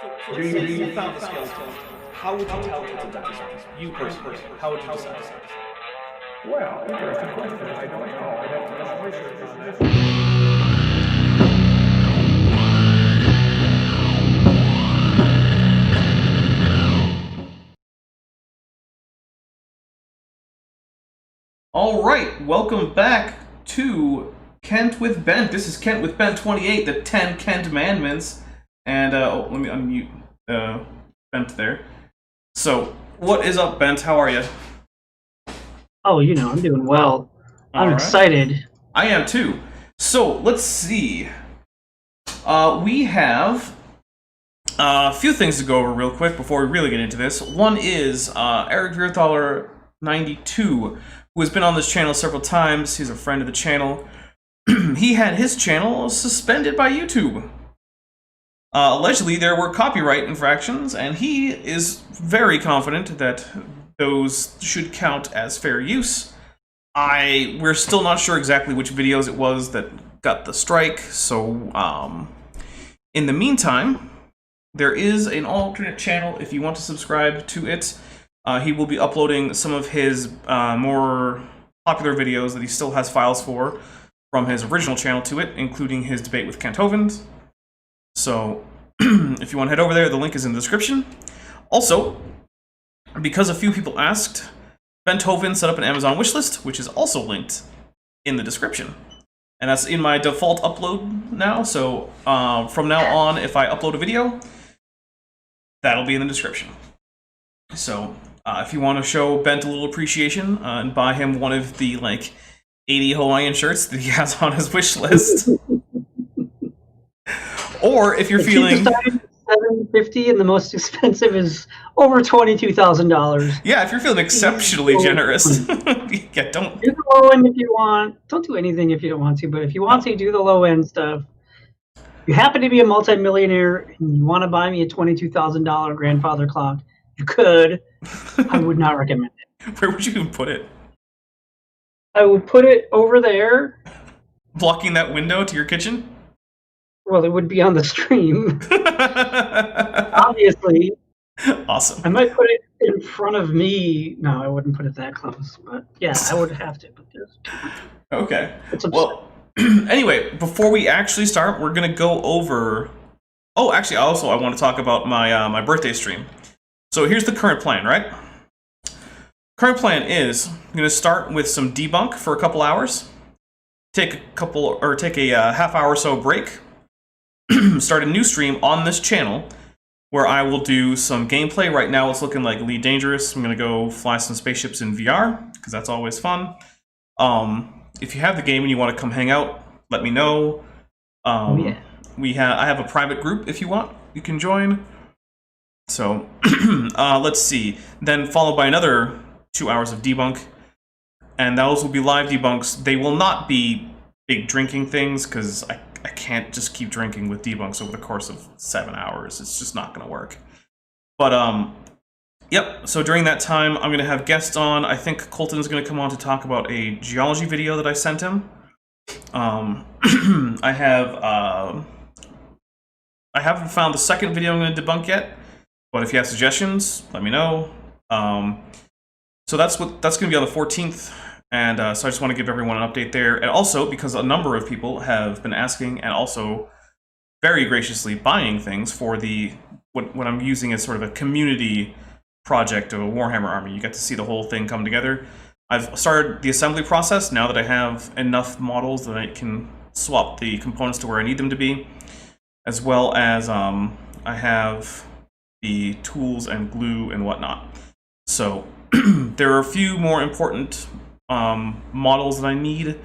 So you found the skeleton. How would you tell it's a dinosaur? You personally, how would you decide? Well, interesting question. I don't know. I'd have to do some research on this. All right, welcome back to Kent with Bent. This is Kent with Bent 28, the 10 Kentmandments. And, let me unmute Bent there. So, what is up, Bent? How are you? Oh, you know, I'm doing well. I'm excited. I am too. So, let's see. We have a few things to go over real quick before we really get into this. One is Eric Vierthaler 92, who has been on this channel several times. He's a friend of the channel. He had his channel suspended by YouTube. Allegedly, there were copyright infractions, and he is very confident that those should count as fair use. We're still not sure exactly which videos it was that got the strike, so in the meantime, there is an alternate channel if you want to subscribe to it. He will be uploading some of his more popular videos that he still has files for from his original channel to it, including his debate with Kent Hovind. So, if you want to head over there, the link is in the description. Also, because a few people asked, Kent Hovind set up an Amazon wishlist, which is also linked in the description. And that's in my default upload now, so from now on, if I upload a video, that'll be in the description. So, if you want to show Bent a little appreciation and buy him one of the, 80 Hawaiian shirts that he has on his wish list. Or if you're feeling... $750 and the most expensive is over $22,000. Yeah, if you're feeling exceptionally generous. Yeah, don't... Do the low end if you want. Don't do anything if you don't want to, but if you want to, do the low end stuff. If you happen to be a multimillionaire and you want to buy me a $22,000 grandfather clock, you could. I would not recommend it. Where would you even put it? I would put it over there. Blocking that window to your kitchen? Well, it would be on the stream. Obviously. Awesome. I might put it in front of me. No, I wouldn't put it that close. But yeah, I would have to put this. Okay. Well, anyway, before we actually start, we're going to go over... Oh, actually, I want to talk about my my birthday stream. So here's the current plan, right? Current plan is I'm going to start with some debunk for a couple hours, take a half hour or so break, start a new stream on this channel where I will do some gameplay. Right now it's looking like Elite Dangerous. I'm going to go fly some spaceships in VR because that's always fun. If you have the game and you want to come hang out, let me know. Yeah. I have a private group if you want. You can join. So, let's see. Then followed by another 2 hours of debunk. And those will be live debunks. They will not be big drinking things, because I can't just keep drinking with debunks over the course of 7 hours. It's just not going to work. But, yep. So during that time, I'm going to have guests on. I think Colton's going to come on to talk about a geology video that I sent him. I haven't found the second video I'm going to debunk yet. But if you have suggestions, let me know. So that's going to be on the 14th, and so I just want to give everyone an update there. And also, because a number of people have been asking and also very graciously buying things for what I'm using as sort of a community project of a Warhammer army. You get to see the whole thing come together. I've started the assembly process now that I have enough models that I can swap the components to where I need them to be, as well as I have the tools and glue and whatnot. So there are a few more important models that I need,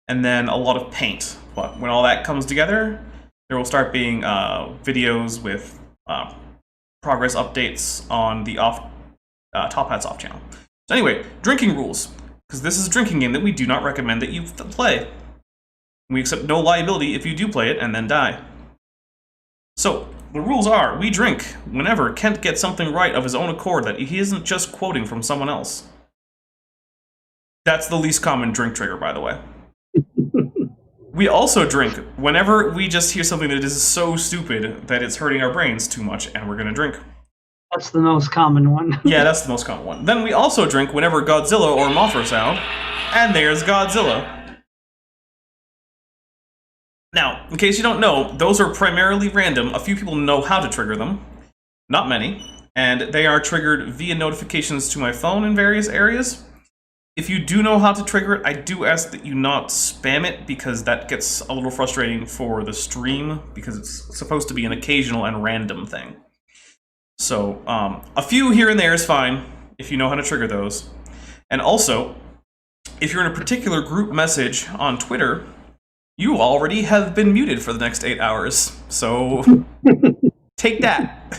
and then a lot of paint. But when all that comes together, there will start being videos with progress updates on the Top Hats Off channel. So anyway, drinking rules, because this is a drinking game that we do not recommend that you play. We accept no liability if you do play it and then die. So, the rules are, we drink whenever Kent gets something right of his own accord that he isn't just quoting from someone else. That's the least common drink trigger, by the way. We also drink whenever we just hear something that is so stupid that it's hurting our brains too much, and we're gonna drink. That's the most common one. Yeah, that's the most common one. Then we also drink whenever Godzilla or Mothra sound, and there's Godzilla. Now, in case you don't know, those are primarily random. A few people know how to trigger them. Not many. And they are triggered via notifications to my phone in various areas. If you do know how to trigger it, I do ask that you not spam it, because that gets a little frustrating for the stream, because it's supposed to be an occasional and random thing. So, a few here and there is fine, if you know how to trigger those. And also, if you're in a particular group message on Twitter, you already have been muted for the next 8 hours. So, take that.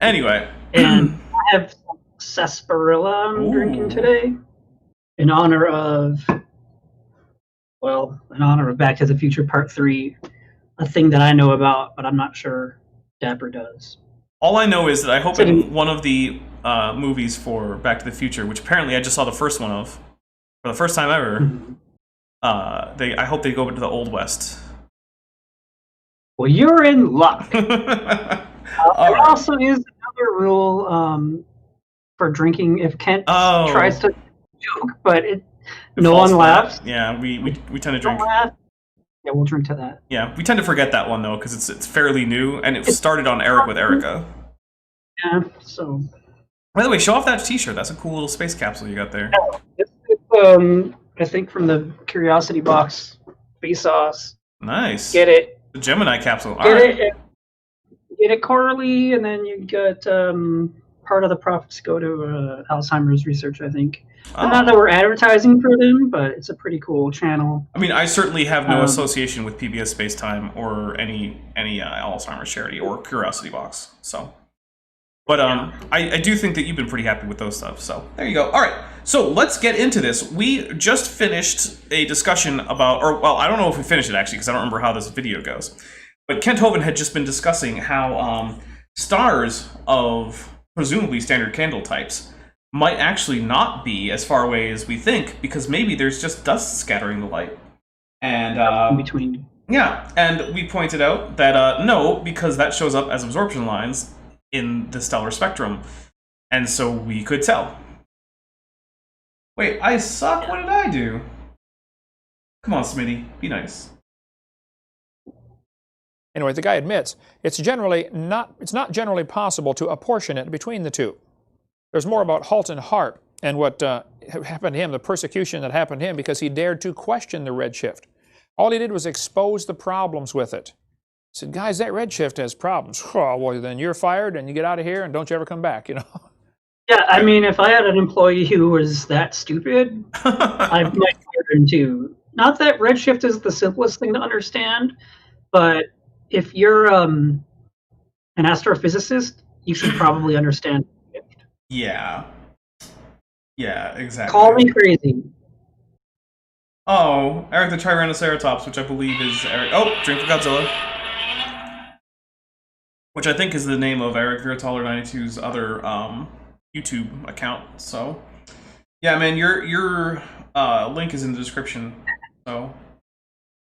Anyway. And I have sarsaparilla I'm drinking today in honor of Back to the Future Part 3, a thing that I know about, but I'm not sure Dapper does. All I know is that I hope in one of the movies for Back to the Future, which apparently I just saw the first one of, for the first time ever, I hope they go into the Old West. Well, you're in luck. There Right. also is another rule for drinking. If Kent tries to joke, but no one laughs. Yeah, we tend to drink. Don't laugh. Yeah, we'll drink to that. Yeah, we tend to forget that one though, because it's fairly new, and it started on Eric with Erica. Yeah, so. By the way, show off that T-shirt. That's a cool little space capsule you got there. It's, I think from the Curiosity Box Vsauce. Nice. Get it. The Gemini capsule. All right. Get it quarterly, and then you get part of the profits go to Alzheimer's research, I think. Oh. Not that we're advertising for them, but it's a pretty cool channel. I mean, I certainly have no association with PBS Space Time or any Alzheimer's charity or Curiosity Box. So, but I do think that you've been pretty happy with those stuff. So there you go. All right. So let's get into this. We just finished a discussion about, or well, I don't know if we finished it actually, because I don't remember how this video goes. But Kent Hovind had just been discussing how stars of presumably standard candle types might actually not be as far away as we think, because maybe there's just dust scattering the light. And in between. Yeah, and we pointed out that no, because that shows up as absorption lines in the stellar spectrum, and so we could tell. Wait, I suck? What did I do? Come on, Smitty, be nice. Anyway, the guy admits it's not generally possible to apportion it between the two. There's more about Halton Harp and what happened to him, the persecution that happened to him because he dared to question the redshift. All he did was expose the problems with it. He said, guys, that redshift has problems. Oh, well, then you're fired and you get out of here and don't you ever come back, you know? Yeah, I mean, if I had an employee who was that stupid, I might fire him too. Not that redshift is the simplest thing to understand, but if you're an astrophysicist, you should probably understand. Yeah. Yeah, exactly. Call me crazy. Oh, Eric the Tyrannoceratops, which I believe is Eric. Oh, Drink for Godzilla. Which I think is the name of Eric Virataller92's other YouTube account. So, yeah, man, your link is in the description. So,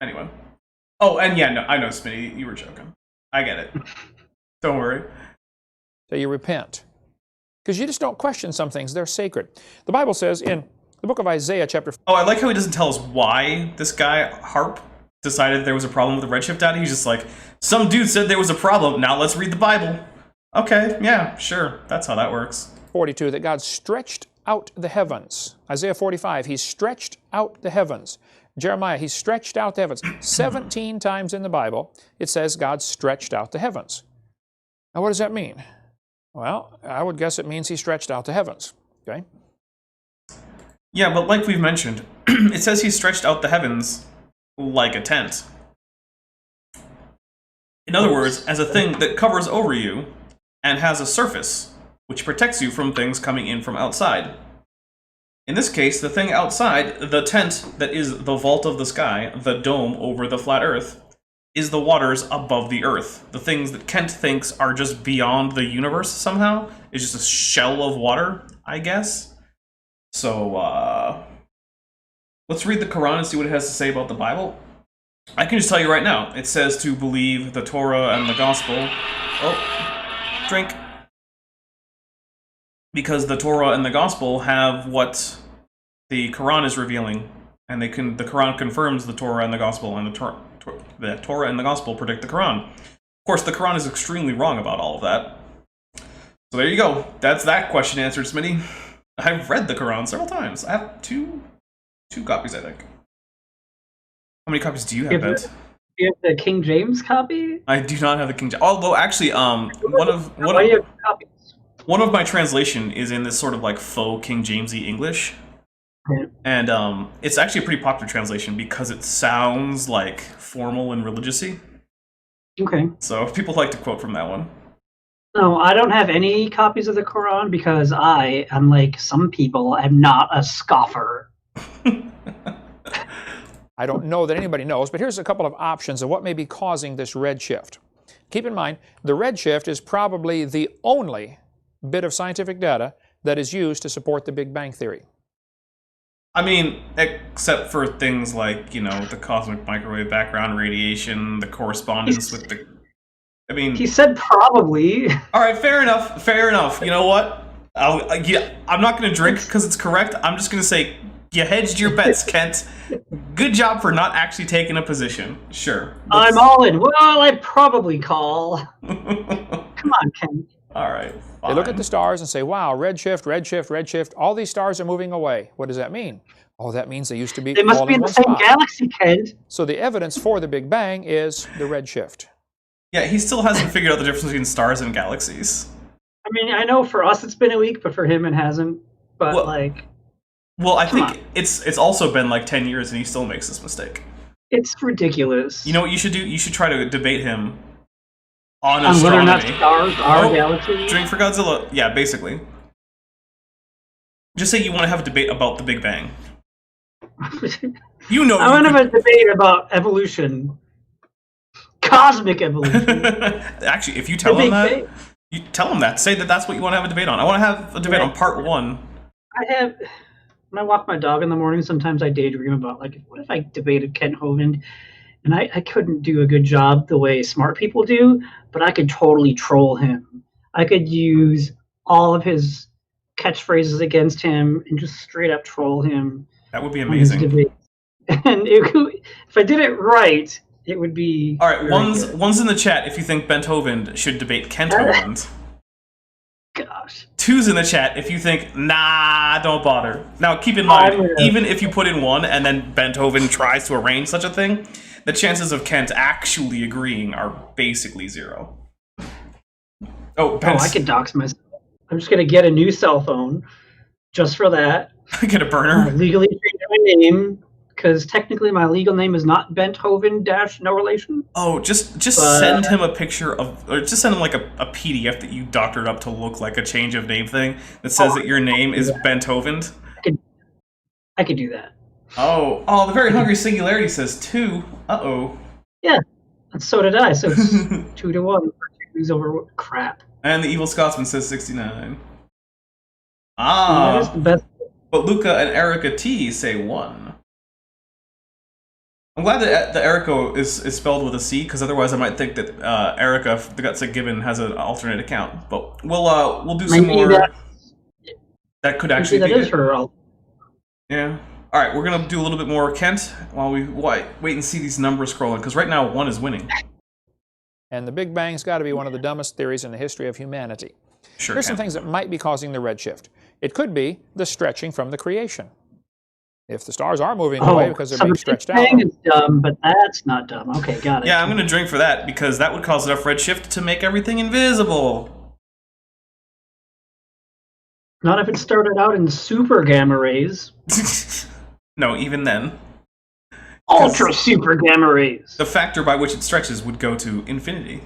anyway. Oh, and yeah, no, I know, Smitty, you were joking. I get it. Don't worry. So you repent. Because you just don't question some things. They're sacred. The Bible says in the book of Isaiah, chapter 4. Oh, I like how he doesn't tell us why this guy, Harp, decided there was a problem with the redshift data. He's just like, some dude said there was a problem. Now let's read the Bible. Okay, yeah, sure. That's how that works. 42, that God stretched out the heavens. Isaiah 45, he stretched out the heavens. Jeremiah, he stretched out the heavens. 17 times in the Bible, it says God stretched out the heavens. Now, what does that mean? Well, I would guess it means he stretched out the heavens. Okay? Yeah, but like we've mentioned, it says he stretched out the heavens like a tent. In other words, as a thing that covers over you and has a surface, which protects you from things coming in from outside. In this case, the thing outside, the tent that is the vault of the sky, the dome over the flat earth, is the waters above the earth. The things that Kent thinks are just beyond the universe somehow is just a shell of water, I guess. So, Let's read the Quran and see what it has to say about the Bible. I can just tell you right now. It says to believe the Torah and the Gospel. Oh, drink. Because the Torah and the Gospel have what the Quran is revealing, and the Quran confirms the Torah and the Gospel, and the Torah and the Gospel predict the Quran. Of course, the Quran is extremely wrong about all of that. So there you go. That's that question answered, Smitty. I've read the Quran several times. I have two copies, I think. How many copies do you have, Ben? Do you have the King James copy? I do not have the King James. Although, actually, one of my translation is in this sort of like faux King Jamesy English. Yeah. And it's actually a pretty popular translation because it sounds like formal and religious-y. Okay. So people like to quote from that one. No, I don't have any copies of the Quran because I, unlike some people, am not a scoffer. I don't know that anybody knows, but here's a couple of options of what may be causing this redshift. Keep in mind, the redshift is probably the only bit of scientific data that is used to support the Big Bang Theory. I mean, except for things like, you know, the cosmic microwave background radiation, the correspondence with the... I mean... He said probably. All right, fair enough, fair enough. You know what? I'm not going to drink because it's correct. I'm just going to say, you hedged your bets, Kent. Good job for not actually taking a position. Sure. I'm all in. Well, I probably call. Come on, Ken. All right, fine. They look at the stars and say, wow, redshift, redshift, redshift. All these stars are moving away. What does that mean? Oh, that means they used to be They must all be in in the one same spot. galaxy, Kent. So the evidence for the Big Bang is the redshift. Yeah, he still hasn't figured out the difference between stars and galaxies. I mean, I know for us it's been a week, but for him it hasn't. But Well- like, Well, I Come think on. it's also been like 10 years and he still makes this mistake. it's ridiculous. You know what you should do? You should try to debate him on on whether or not astronomy. stars are Oh, galaxies. Drink for Godzilla. Yeah, basically. Just say you want to have a debate about the Big Bang. You know. I want to have a debate about evolution, cosmic evolution. Actually, if you The tell him Big that, Bang. you tell him that. Say that that's what you want to have a debate on. I want to have a debate Right. on part 1. I have. When I walk my dog in the morning, sometimes I daydream about, like, what if I debated Kent Hovind, and I couldn't do a good job the way smart people do, but I could totally troll him. I could use all of his catchphrases against him and just straight up troll him. That would be on his amazing. debate. And if I did it right, it would be. All right, very one's good. in the chat if you think Kent Hovind should debate Kent Hovind. Gosh. 2's in the chat if you think, nah, don't bother. Now, keep in mind, I'm gonna- even if you put in 1 and then Hovind tries to arrange such a thing, the chances of Kent actually agreeing are basically 0. Oh, Oh, I could dox myself. I'm just gonna get a new cell phone, just for that. get a burner. Legally change my name, because technically my legal name is not Bent Hovind - no relation. Oh, just But- send him a picture of, or just send him like a PDF that you doctored up to look like a change of name thing that says that your name is Kent Hovind. I could do that. Oh, the Very Hungry Singularity says 2. Uh-oh. And so did I. So it's 2-1 for 2's over crap. And the Evil Scotsman says 69. That is Ah, the best. but Luca and Erica T say 1. I'm glad that the Erica is spelled with a C, because otherwise I might think that Erica, the Gutsick Gibbon, has an alternate account. But we'll do some Maybe more. that- That could Maybe actually that be is it. her. Yeah. All right, we're gonna do a little bit more Kent while we wait and see these numbers scrolling, because right now 1 is winning. And the Big Bang's got to be one of the dumbest theories in the history of humanity. Sure. Here's some Kent. things that might be causing the redshift. It could be the stretching from the creation. If the stars are moving away because they're so being the stretched Big out. Bang is dumb, but that's not dumb. Okay, got it. Yeah, I'm gonna drink for that because that would cause enough redshift to make everything invisible. Not if it started out in super gamma rays. No, even then. Ultra super gamma rays. The factor by which it stretches would go to infinity.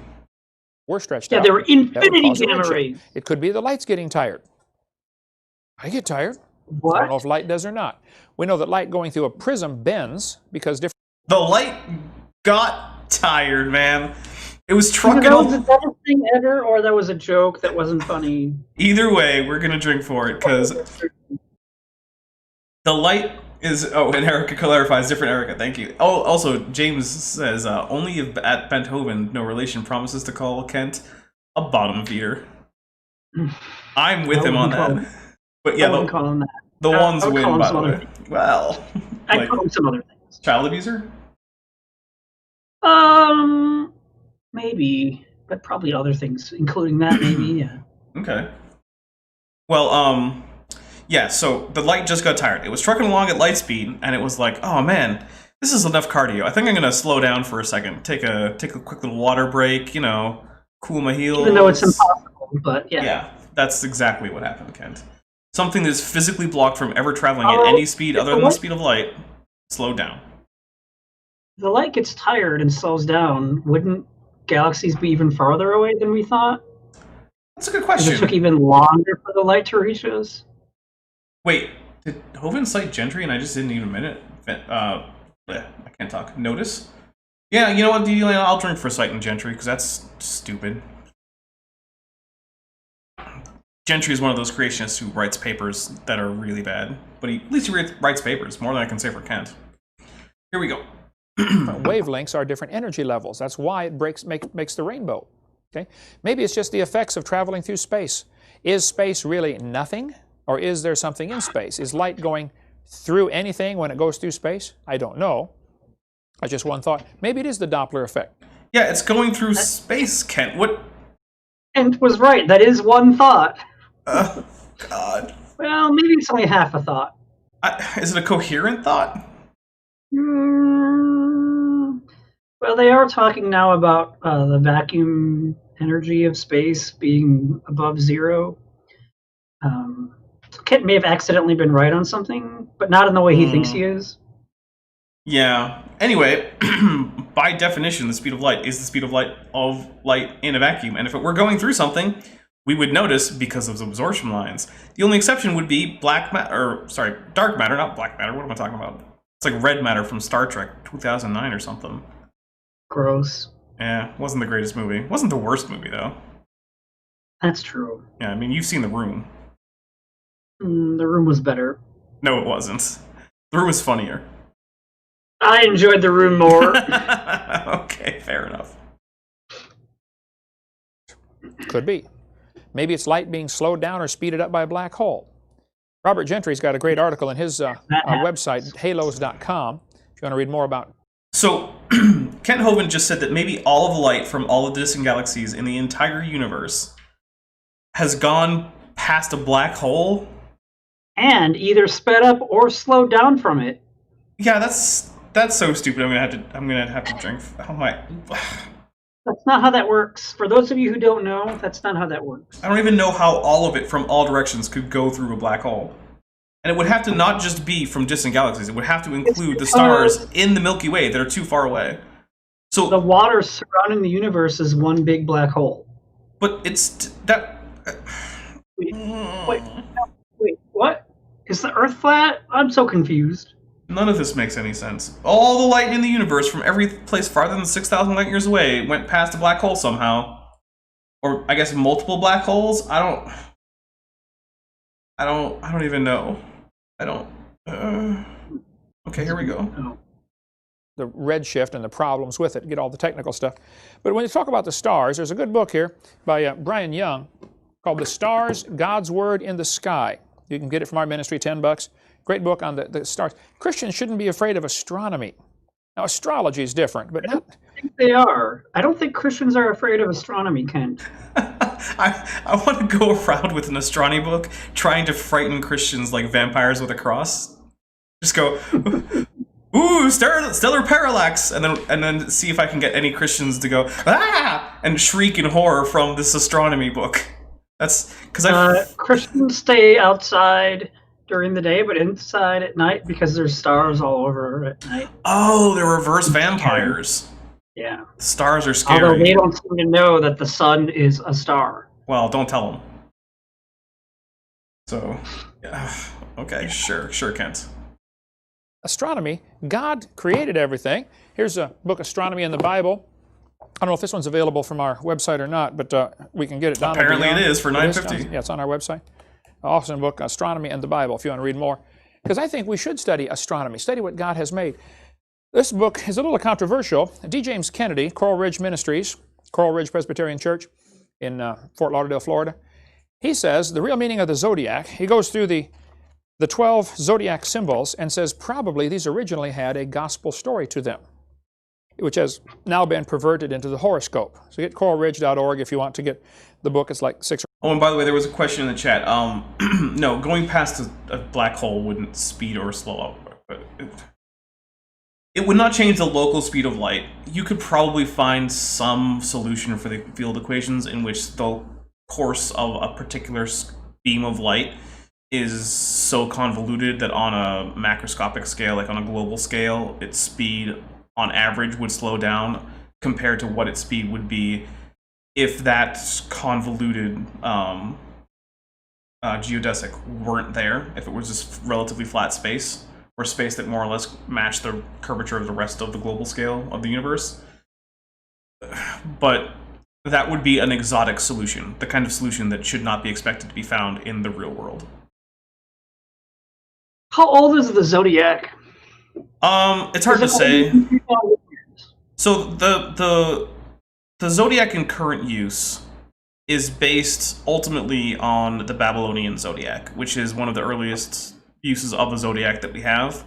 We're stretched Yeah, out. they were That would infinity cause a gamma redshift. rays. It could be the light's getting tired. I get tired. I don't know What? if light does or not. We know that light going through a prism bends because different The light got tired, man. It was Either trucking. that was the dumbest thing ever, or that was a joke that wasn't funny. Either way, we're gonna drink for it because The light is... Oh, and Erica clarifies. Different Erica, thank you. Oh, also, James says, only if at Kent Hovind, no relation, promises to call Kent a bottom feeder. I'm with him on that. But yeah, I wouldn't call him that. the ones I would win, call him by some the other way. things. Well, I'd call him some other things. child abuser? Maybe, but probably other things, including that. Maybe, yeah. Okay. Well, yeah, so the light just got tired. It was trucking along at light speed, and it was like, oh man, this is enough cardio. I think I'm gonna slow down for a second, take a quick little water break, you know, cool my heels. Even though it's impossible, but yeah. Yeah, that's exactly what happened, Kent. Something that's physically blocked from ever traveling at any speed other than the speed of light slowed down. The light gets tired and slows down. Wouldn't galaxies be even farther away than we thought? That's a good If question. it took even longer for the light to reach us? Wait, did Hovind cite Gentry and I just didn't even minute? I can't talk. Notice? Yeah, you know what, Dealey? I'll drink for citing Gentry, because that's stupid. Gentry is one of those creationists who writes papers that are really bad, but at least he writes papers, more than I can say for Kent. Here we go. Wavelengths are different energy levels. That's why it makes the rainbow. Okay? Maybe it's just the effects of traveling through space. Is space really nothing? Or is there something in space? Is light going through anything when it goes through space? I don't know. I just one thought. Maybe it is the Doppler effect. Yeah, it's going through space, Kent. What? Kent was right. That is one thought. God. Well, maybe it's only half a thought. Is it a coherent thought? Well, they are talking now about the vacuum energy of space being above zero. So Kent may have accidentally been right on something, but not in the way he thinks he is. Yeah. Anyway, by definition, the speed of light is the speed of light in a vacuum. And if it were going through something, we would notice because of the absorption lines. The only exception would be dark matter, not black matter. What am I talking about? It's like red matter from Star Trek 2009 or something. Gross. Yeah, wasn't the greatest movie. Wasn't the worst movie, though. That's true. Yeah, I mean, you've seen The Room. The Room was better. No, it wasn't. The Room was funnier. I enjoyed The Room more. Okay, fair enough. Could be. Maybe it's light being slowed down or speeded up by a black hole. Robert Gentry's got a great article in his website, halos.com, if you want to read more about. So, Kent Hovind just said that maybe all of the light from all of the distant galaxies in the entire universe has gone past a black hole. And either sped up or slowed down from it. Yeah, that's so stupid. I'm gonna have to drink. Oh my! That's not how that works. For those of you who don't know, that's not how that works. I don't even know how all of it from all directions could go through a black hole. And it would have to not just be from distant galaxies. It would have to include the stars in the Milky Way that are too far away. So the water surrounding the universe is one big black hole. But it's that. Wait, what? Is the Earth flat? I'm so confused. None of this makes any sense. All the light in the universe from every place farther than 6,000 light years away went past a black hole somehow. Or I guess multiple black holes? I don't even know. Okay, here we go. The redshift and the problems with it, get all the technical stuff. But when you talk about the stars, there's a good book here by Brian Young called The Stars, God's Word in the Sky. You can get it from our ministry, $10. Great book on the stars. Christians shouldn't be afraid of astronomy. Now, astrology is different, but not... I think they are. I don't think Christians are afraid of astronomy, Kent. I want to go around with an astronomy book trying to frighten Christians like vampires with a cross. Just go, ooh, stellar parallax, and then see if I can get any Christians to go, ah, and shriek in horror from this astronomy book. That's because Christians stay outside during the day, but inside at night because there's stars all over at night. Oh, they're reverse vampires. Yeah. Stars are scary. Although they don't seem to know that the sun is a star. Well, don't tell them. So, yeah. Okay, sure, Kent. Astronomy, God created everything. Here's a book, Astronomy in the Bible. I don't know if this one's available from our website or not, but we can get it down. Apparently it is for $9.50. Yeah, it's on our website. Awesome book, Astronomy and the Bible, if you want to read more. because I think we should study astronomy, study what God has made. This book is a little controversial. D. James Kennedy, Coral Ridge Ministries, Coral Ridge Presbyterian Church in Fort Lauderdale, Florida, he says the real meaning of the zodiac, he goes through the 12 zodiac symbols and says probably these originally had a gospel story to them, which has now been perverted into the horoscope. So get coralridge.org if you want to get the book. It's like 6 or... Oh, and by the way, there was a question in the chat. No, going past a black hole wouldn't speed or slow up. But it would not change the local speed of light. You could probably find some solution for the field equations in which the course of a particular beam of light is so convoluted that on a macroscopic scale, like on a global scale, its speed on average would slow down compared to what its speed would be if that convoluted geodesic weren't there, if it was just relatively flat space, or space that more or less matched the curvature of the rest of the global scale of the universe. But that would be an exotic solution, the kind of solution that should not be expected to be found in the real world. How old is the Zodiac? It's hard to say. So the Zodiac in current use is based ultimately on the Babylonian Zodiac, which is one of the earliest uses of the Zodiac that we have.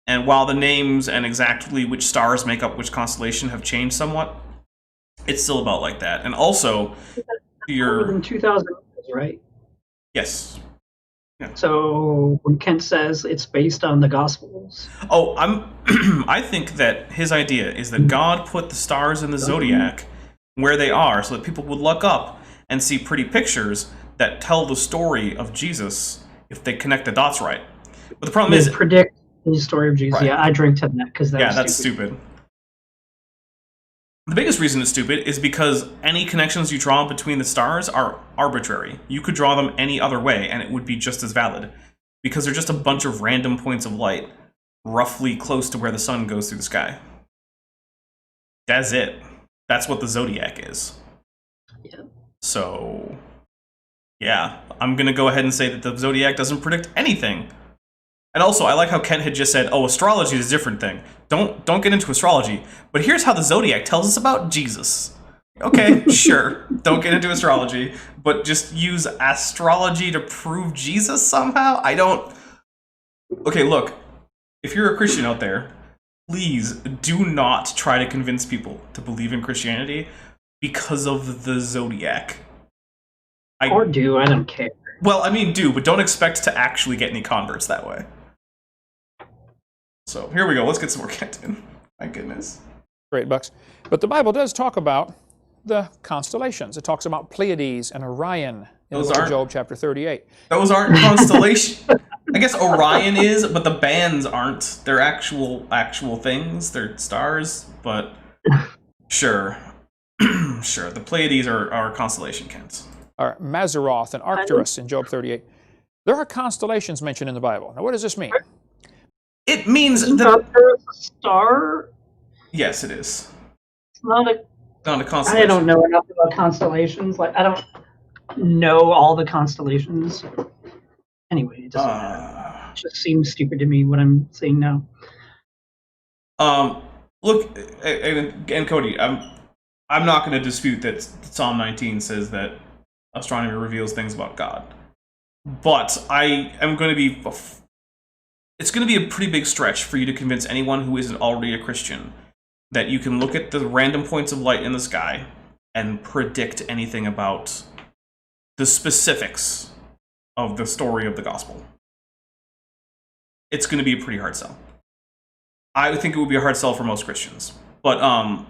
And while the names and exactly which stars make up which constellation have changed somewhat, it's still about like that. And also, Older than 2,000 years, right? Yes. Yeah. So when Kent says it's based on the Gospels, Oh, I think that his idea is that God put the stars in the zodiac where they are so that people would look up and see pretty pictures that tell the story of Jesus if they connect the dots right. But the problem is predict the story of Jesus. Right. Yeah, I drink to that because that's stupid. The biggest reason it's stupid is because any connections you draw between the stars are arbitrary. You could draw them any other way and it would be just as valid, because they're just a bunch of random points of light roughly close to where the sun goes through the sky. That's it. That's what the zodiac is. Yeah. So, yeah, I'm going to go ahead and say that the zodiac doesn't predict anything. And also, I like how Kent had just said, oh, astrology is a different thing. Don't get into astrology. But here's how the zodiac tells us about Jesus. Okay, sure. Don't get into astrology. But just use astrology to prove Jesus somehow? I don't... Okay, look. If you're a Christian out there, please do not try to convince people to believe in Christianity because of the zodiac. Or do, I don't care. Well, I mean, do, but don't expect to actually get any converts that way. So, here we go. Let's get some more Kent in. My goodness. Great bucks. But the Bible does talk about the constellations. It talks about Pleiades and Orion in the book of Job chapter 38. Those aren't constellations. I guess Orion is, but the bands aren't. They're actual things. They're stars, but sure. Sure. The Pleiades are constellation, Kent. Or Mazzaroth and Arcturus in Job 38. There are constellations mentioned in the Bible. Now, what does this mean? It means Isn't that Arcturus a star? Yes, it is. It's not a constellation. I don't know enough about constellations. Like, I don't know all the constellations. Anyway, it doesn't matter. It just seems stupid to me what I'm saying now. Look, and Cody, I'm not going to dispute that Psalm 19 says that astronomy reveals things about God. But I am going to be... It's going to be a pretty big stretch for you to convince anyone who isn't already a Christian that you can look at the random points of light in the sky and predict anything about the specifics of the story of the gospel. It's going to be a pretty hard sell. I think it would be a hard sell for most Christians. But, what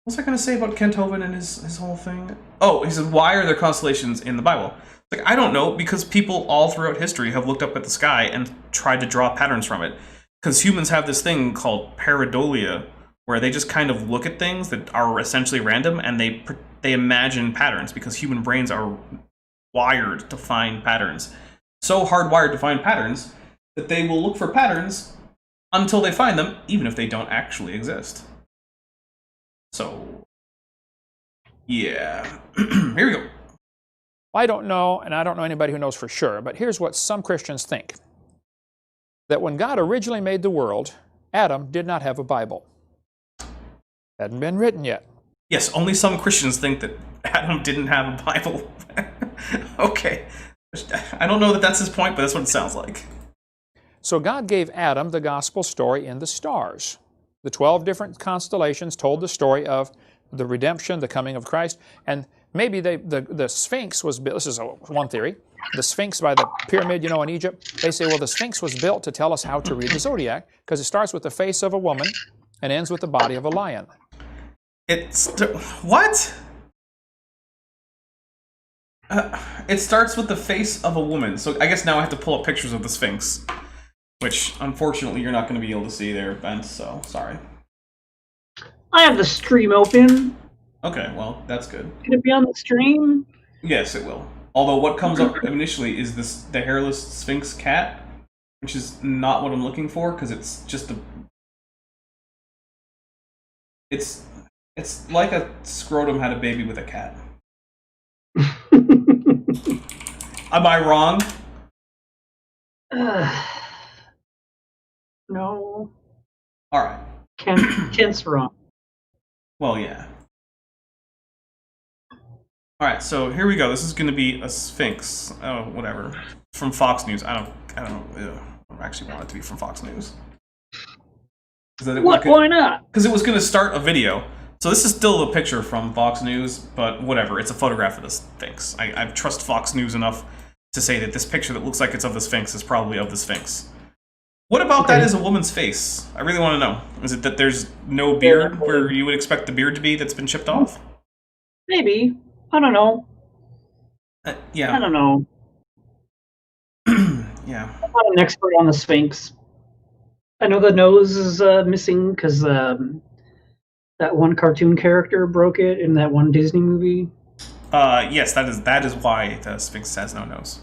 was I going to say about Kent Hovind and his whole thing? Oh, he said, why are there constellations in the Bible? Like, I don't know, because people all throughout history have looked up at the sky and tried to draw patterns from it. Because humans have this thing called pareidolia, where they just kind of look at things that are essentially random and they imagine patterns, because human brains are wired to find patterns. So hardwired to find patterns that they will look for patterns until they find them, even if they don't actually exist. So, yeah. Here we go. I don't know, and I don't know anybody who knows for sure, but here's what some Christians think. that when God originally made the world, Adam did not have a Bible. Hadn't been written yet. Yes, only some Christians think that Adam didn't have a Bible. Okay. I don't know that that's his point, but that's what it sounds like. So God gave Adam the gospel story in the stars. The 12 different constellations told the story of the redemption, the coming of Christ, and maybe the Sphinx was built. This is one theory. The Sphinx by the pyramid, you know, in Egypt, they say, well, the Sphinx was built to tell us how to read the zodiac because it starts with the face of a woman and ends with the body of a lion. What? It starts with the face of a woman. So I guess now I have to pull up pictures of the Sphinx, which unfortunately you're not going to be able to see there, Ben. So sorry. I have the stream open. Okay, well that's good. Can it be on the stream? Yes, it will. Although what comes up initially is the hairless Sphinx cat, which is not what I'm looking for because it's just It's like a scrotum had a baby with a cat. Am I wrong? No. All right. Kent's wrong. Well, yeah. All right, so here we go. This is going to be a Sphinx. Oh, whatever. From Fox News. I don't actually want it to be from Fox News. Why not? Because it was going to start a video. So this is still a picture from Fox News, but whatever. It's a photograph of the Sphinx. I trust Fox News enough to say that this picture that looks like it's of the Sphinx is probably of the Sphinx. What about that as a woman's face? I really want to know. Is it that there's no beard where you would expect the beard to be that's been chipped off? Maybe. I don't know. Yeah. I don't know. Yeah. I'm not an expert on the Sphinx. I know the nose is missing because that one cartoon character broke it in that one Disney movie. Yes, that is why the Sphinx has no nose.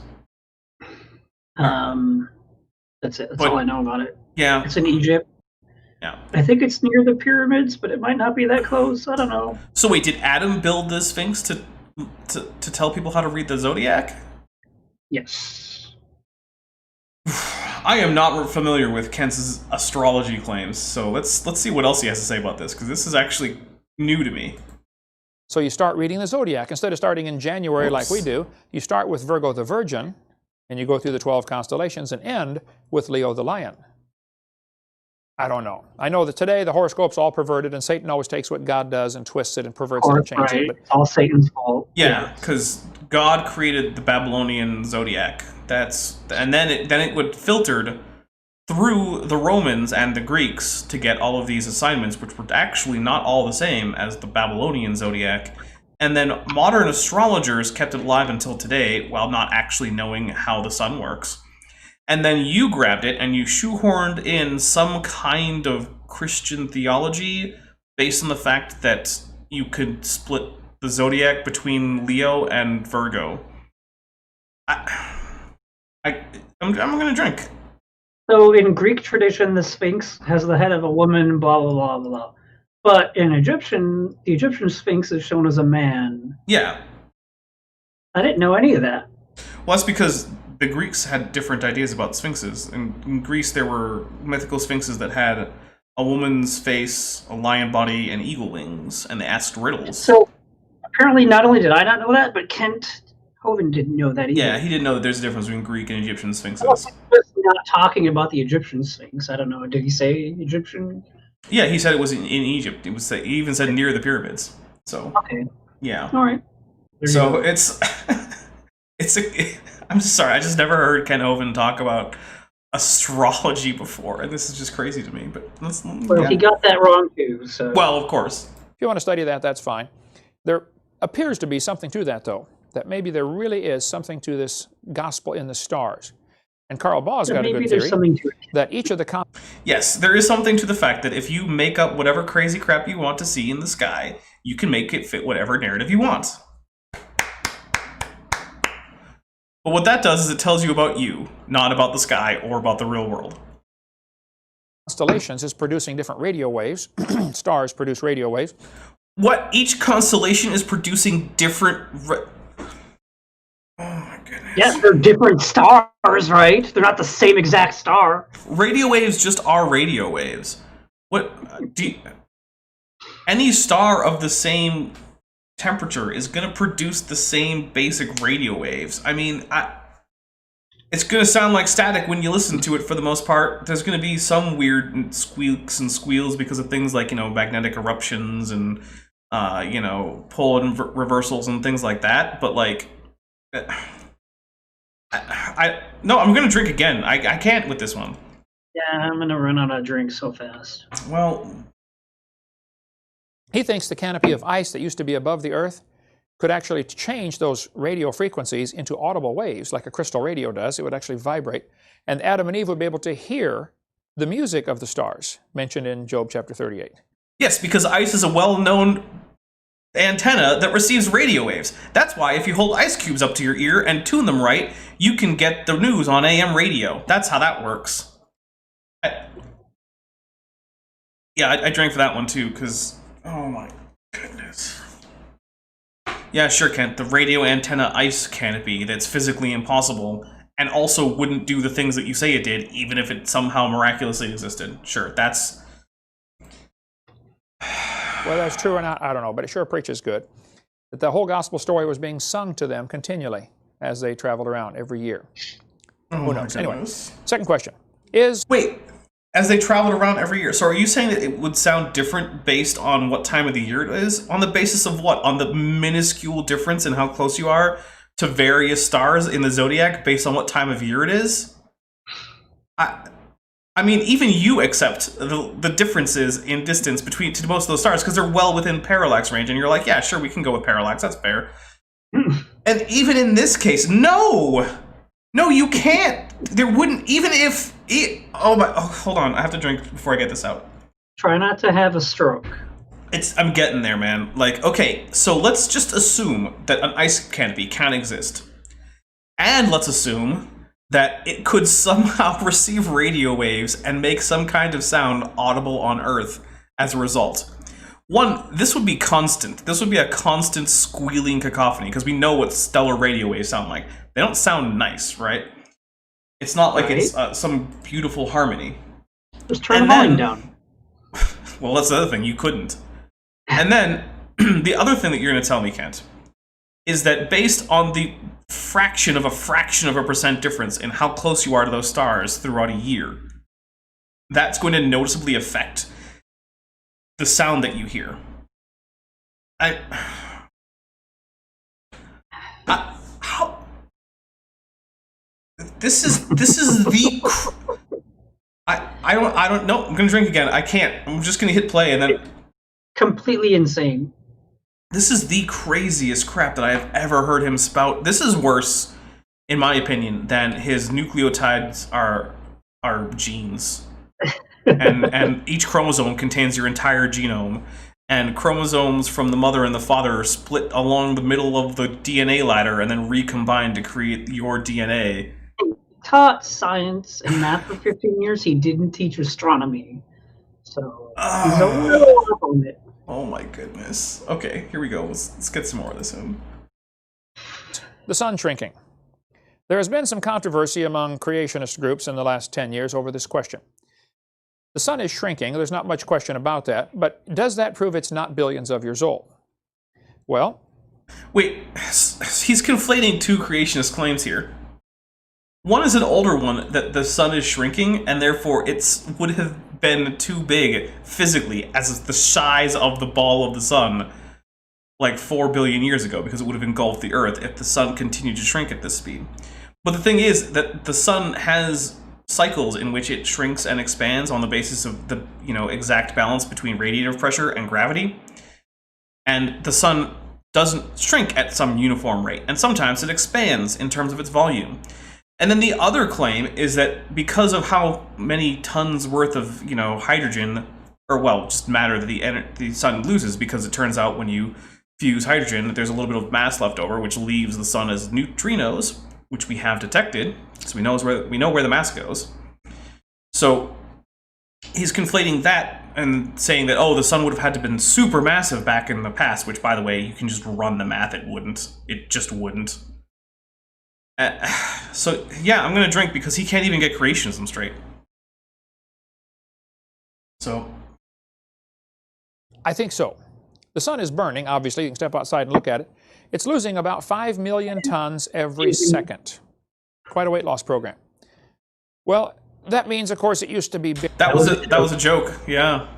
That's it. That's all I know about it. Yeah. It's in Egypt. Yeah. I think it's near the pyramids, but it might not be that close. I don't know. So wait, did Adam build the Sphinx to tell people how to read the zodiac? Yes. I am not familiar with Kent's astrology claims, so let's see what else he has to say about this, because this is actually new to me. So you start reading the zodiac. Instead of starting in January like we do, you start with Virgo the Virgin, and you go through the 12 constellations and end with Leo the Lion. I don't know. I know that today the horoscope's all perverted, and Satan always takes what God does and twists it and perverts it and changes it. But it's all Satan's fault. Yeah, because God created the Babylonian zodiac. And then it would filtered through the Romans and the Greeks to get all of these assignments, which were actually not all the same as the Babylonian zodiac. And then modern astrologers kept it alive until today while not actually knowing how the sun works. And then you grabbed it and you shoehorned in some kind of Christian theology based on the fact that you could split the zodiac between Leo and Virgo. I'm going to drink. So in Greek tradition, the Sphinx has the head of a woman, blah, blah, blah, blah. But in the Egyptian Sphinx is shown as a man. Yeah. I didn't know any of that. Well, that's because the Greeks had different ideas about sphinxes. In Greece, there were mythical sphinxes that had a woman's face, a lion body, and eagle wings, and they asked riddles. So apparently not only did I not know that, but Kent Hovind didn't know that either. Yeah, he didn't know that there's a difference between Greek and Egyptian sphinxes. Well, he was not talking about the Egyptian Sphinx. I don't know. Did he say Egyptian? Yeah, he said it was in Egypt. He even said near the pyramids. So okay. Yeah. All right. So it's I'm sorry, I just never heard Kent Hovind talk about astrology before, and this is just crazy to me. But he got that wrong too. So. Well, of course. If you want to study that, that's fine. There appears to be something to that, though. That maybe there really is something to this gospel in the stars. And Carl Baugh's got a good theory that each of the... Yes, there is something to the fact that if you make up whatever crazy crap you want to see in the sky, you can make it fit whatever narrative you want. But what that does is it tells you about you, not about the sky or about the real world. Constellations is producing different radio waves. Stars produce radio waves. What? Each constellation is producing different... Oh my goodness. Yes, they're different stars, right? They're not the same exact star. Radio waves just are radio waves. Any star of the same temperature is going to produce the same basic radio waves. I mean, it's going to sound like static when you listen to it for the most part. There's going to be some weird squeaks and squeals because of things like, magnetic eruptions and, pull and reversals and things like that. But, like, no, I'm going to drink again. I can't with this one. Yeah, I'm going to run out of drinks so fast. Well, He thinks the canopy of ice that used to be above the Earth could actually change those radio frequencies into audible waves, like a crystal radio does. It would actually vibrate. And Adam and Eve would be able to hear the music of the stars, mentioned in Job chapter 38. yes, because ice is a well-known antenna that receives radio waves. That's why if you hold ice cubes up to your ear and tune them right, you can get the news on AM radio. That's how that works. I drank for that one too, because, oh my goodness. Yeah, sure, Kent, the radio antenna ice canopy that's physically impossible and also wouldn't do the things that you say it did, even if it somehow miraculously existed. Sure, that's... Whether that's true or not, I don't know, but it sure preaches good. That the whole gospel story was being sung to them continually as they traveled around every year. Who knows? Anyway, second question is... Wait, as they traveled around every year, so are you saying that it would sound different based on what time of the year it is? On the basis of what? On the minuscule difference in how close you are to various stars in the zodiac based on what time of year it is? I mean, even you accept the differences in distance to most of those stars because they're well within parallax range, and you're like, yeah, sure, we can go with parallax, that's fair. And even in this case, no, you can't. There wouldn't, even if hold on, I have to drink before I get this out. Try not to have a stroke. I'm getting there, man. Like, okay, so let's just assume that an ice canopy can exist, and let's assume that it could somehow receive radio waves and make some kind of sound audible on Earth as a result. One, this would be constant. This would be a constant squealing cacophony, because we know what stellar radio waves sound like. They don't sound nice, right? It's not like it's some beautiful harmony. Just turn the volume down. Well, that's the other thing. You couldn't. And then, the other thing that you're going to tell me, Kent, is that based on the fraction of a percent difference in how close you are to those stars throughout a year, that's going to noticeably affect the sound that you hear. How? This is the. I don't know. I'm gonna drink again. I can't. I'm just gonna hit play and then. Completely insane. This is the craziest crap that I have ever heard him spout. This is worse, in my opinion, than his nucleotides are genes. and each chromosome contains your entire genome. And chromosomes from the mother and the father are split along the middle of the DNA ladder and then recombined to create your DNA. He taught science and math for 15 years. He didn't teach astronomy. So he's a little off on it. Oh my goodness. Okay, here we go. Let's get some more of this in. The sun shrinking. There has been some controversy among creationist groups in the last 10 years over this question. The sun is shrinking, there's not much question about that, but does that prove it's not billions of years old? Well... Wait, he's conflating two creationist claims here. One is an older one, that the sun is shrinking, and therefore it would have been too big physically as the size of the ball of the sun like 4 billion years ago, because it would have engulfed the Earth if the sun continued to shrink at this speed. But the thing is that the sun has cycles in which it shrinks and expands on the basis of the exact balance between radiative pressure and gravity. And the sun doesn't shrink at some uniform rate, and sometimes it expands in terms of its volume. And then the other claim is that because of how many tons worth of hydrogen, or well, just matter that the sun loses, because it turns out when you fuse hydrogen that there's a little bit of mass left over, which leaves the sun as neutrinos, which we have detected, so we know where the mass goes. So he's conflating that and saying that, oh, the sun would have had to have been super massive back in the past, which, by the way, you can just run the math. It just wouldn't. So, yeah, I'm going to drink because he can't even get creationism straight. So. I think so. The sun is burning, obviously. You can step outside and look at it. It's losing about 5 million tons every second. Quite a weight loss program. Well, that means, of course, it used to be big. That was a joke, yeah.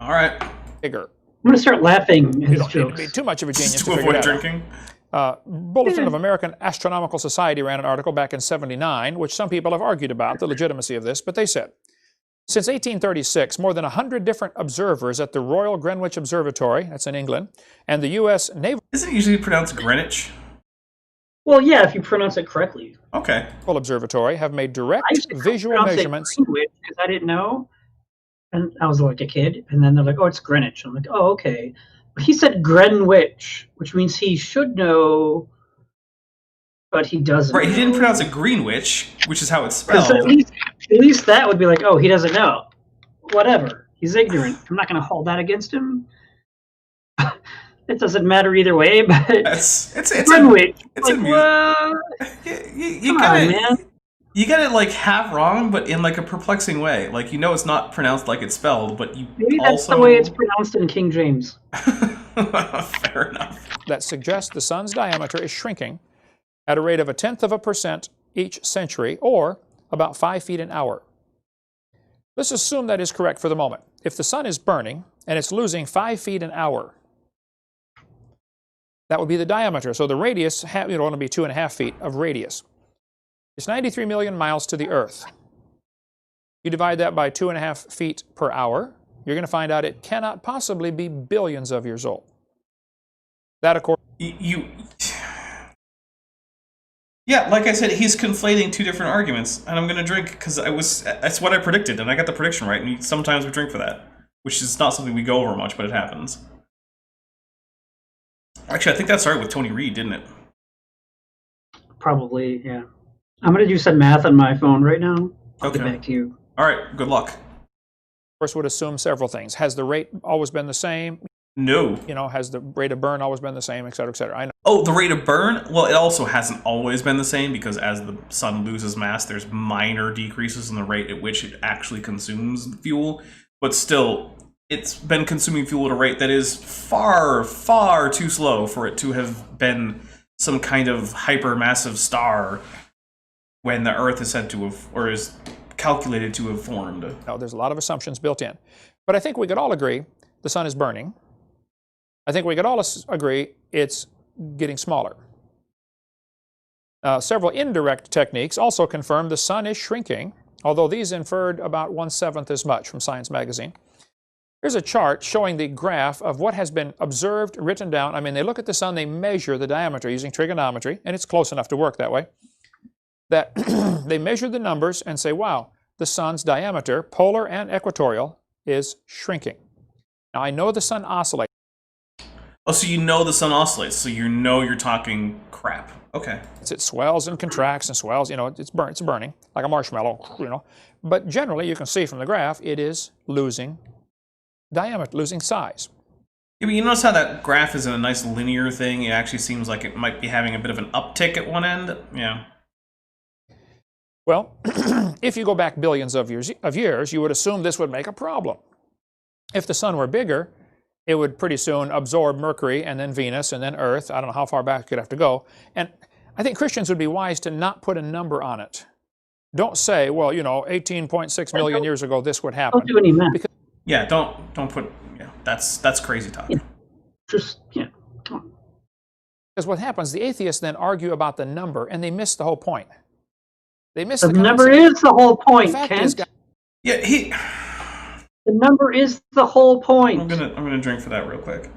All right. Bigger. I'm going to start laughing at You his don't need to jokes. be too much of a genius To to figure avoid that out. drinking. Bulletin of American Astronomical Society ran an article back in '79, which some people have argued about the legitimacy of this, but they said, since 1836, more than 100 different observers at the Royal Greenwich Observatory, that's in England, and the U.S. Naval Isn't it usually pronounced Greenwich? Well, yeah, if you pronounce it correctly. Okay. Observatory have made I direct used to visual pronounce it measurements. Greenwich because I didn't know. And I was like a kid, and then they're like, "Oh, it's Greenwich." I'm like, "Oh, okay." But he said Greenwich, which means he should know, but he doesn't. Right, he know. didn't pronounce it Greenwich, which is how it's So spelled. at least that would be like, "Oh, he doesn't know." Whatever. He's ignorant. I'm not going to hold that against him. It doesn't matter either way, but It's Greenwich. it's Like, a well, you come get on, it. man. You get it like half wrong, but in like a perplexing way. Like you know it's not pronounced like it's spelled, but you Maybe that's also the way it's pronounced in King James. Fair enough. that suggest the sun's diameter is shrinking at a rate of 0.1% each century, or about 5 feet an hour. Let's assume that is correct for the moment. If the sun is burning and it's losing 5 feet an hour, that would be the diameter. So the radius would only be 2.5 feet of radius. It's 93 million miles to the Earth. You divide that by 2.5 feet per hour, you're going to find out it cannot possibly be billions of years old. That, of course, Yeah, like I said, he's conflating two different arguments, and I'm gonna drink because that's what I predicted, and I got the prediction right, and sometimes we drink for that, which is not something we go over much, but it happens. Actually, I think that started with Tony Reed, didn't it? Probably, yeah. I'm going to do some math on my phone right now. I'll Okay. get back to you. All right, good luck. would assume several things. Has the rate always been the same? No. You know, has the rate of burn always been the same, et cetera, et cetera? I know. Oh, the rate of burn? Well, it also hasn't always been the same because as the sun loses mass, there's minor decreases in the rate at which it actually consumes fuel. But still, it's been consuming fuel at a rate that is far, far too slow for it to have been some kind of hypermassive star when the Earth is said to have, or is calculated to have formed. No, there's a lot of assumptions built in. But I think we could all agree the sun is burning. I think we could all agree it's getting smaller. Several indirect techniques also confirm the sun is shrinking, although these inferred about 1/7 as much from Science magazine. Here's a chart showing the graph of what has been observed, written down. I mean, they look at the sun, they measure the diameter using trigonometry, and it's close enough to work that way, that they measure the numbers and say, wow, the sun's diameter, polar and equatorial, is shrinking. Now, I know the sun oscillates. Oh, so you know the sun oscillates, so you know you're talking crap. Okay. It swells and contracts and swells, you know, it's burning, like a marshmallow, you know. But generally, you can see from the graph, it is losing diameter, losing size. Yeah, but you notice how that graph is a nice linear thing? It actually seems like it might be having a bit of an uptick at one end. Yeah. Well, if you go back billions of years, you would assume this would make a problem. If the sun were bigger, it would pretty soon absorb Mercury and then Venus and then Earth. I don't know how far back it could have to go. And I think Christians would be wise to not put a number on it. Don't say, well, you know, 18.6 million years ago this would happen. Don't do any math. Because, Yeah, don't put, yeah, that's crazy talk. Yeah. Just, yeah, come on. because what happens, the atheists then argue about the number, and they miss the whole point. They miss The the number concept. is the whole The point, fact Kent. is, Yeah, The number is the whole point. I'm gonna drink for that real quick.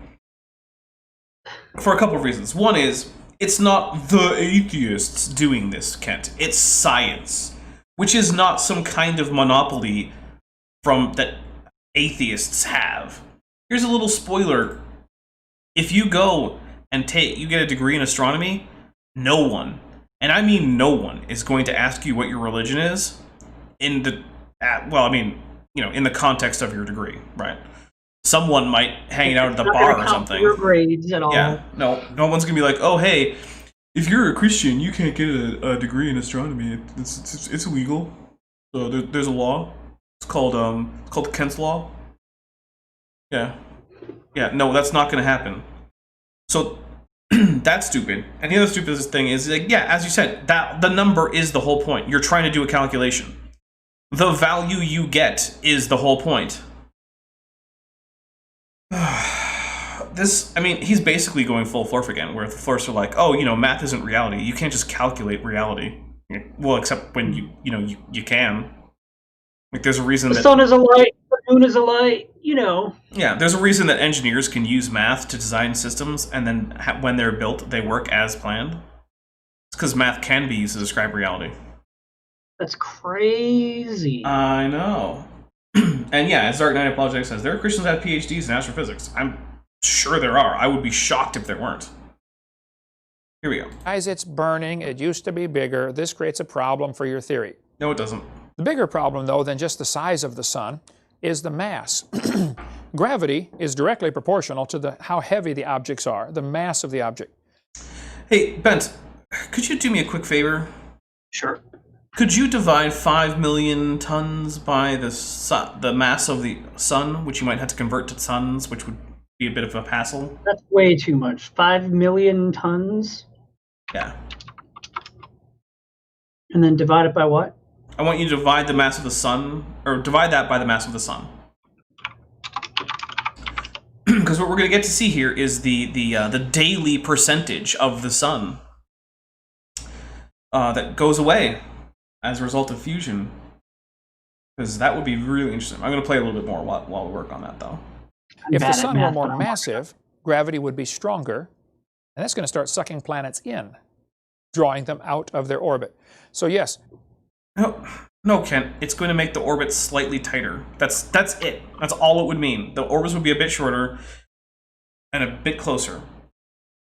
For a couple of reasons. One is, it's not the atheists doing this, Kent. It's science, which is not some kind of monopoly from that atheists have. Here's a little spoiler. If you go and you get a degree in astronomy, no one, and I mean no one, is going to ask you what your religion is in the, well, I mean, you know, in the context of your degree, right? someone might hang it out at the Not bar gonna or count something. your grades at all. Yeah, no one's gonna be like, oh hey, if you're a Christian, you can't get a degree in astronomy. It's illegal. So there's a law. It's called Kent's law. Yeah, no, that's not gonna happen. So that's stupid. And the other stupidest thing is, like, yeah, as you said, that the number is the whole point. You're trying to do a calculation. The value you get is the whole point. I mean, he's basically going full Florf again, where the Florfs are like, oh, math isn't reality. You can't just calculate reality. Well, except when you can. Like, there's a reason The that sun is a light, the moon is a light, Yeah, there's a reason that engineers can use math to design systems, and then when they're built, they work as planned. It's because math can be used to describe reality. That's crazy. I know. And yeah, as Dark Knight Apologetics says, there are Christians that have PhDs in astrophysics. I'm sure there are. I would be shocked if there weren't. Here we go. As it's burning, it used to be bigger. This creates a problem for your theory. No, it doesn't. The bigger problem, though, than just the size of the sun is the mass. Gravity is directly proportional to how heavy the objects are, the mass of the object. Hey, Bent, could you do me a quick favor? Sure. Could you divide 5 million tons by the mass of the sun, which you might have to convert to tons, which would be a bit of a hassle? That's way too much. 5 million tons? Yeah. And then divide it by what? I want you to divide the mass of the sun, or divide that by the mass of the sun. Because what we're going to get to see here is the daily percentage of the sun that goes away as a result of fusion. Because that would be really interesting. I'm going to play a little bit more while we work on that, though. If the sun were more massive, gravity would be stronger, and that's going to start sucking planets in, drawing them out of their orbit. So yes. No, Kent. It's going to make the orbit slightly tighter. That's it. That's all it would mean. The orbits would be a bit shorter and a bit closer.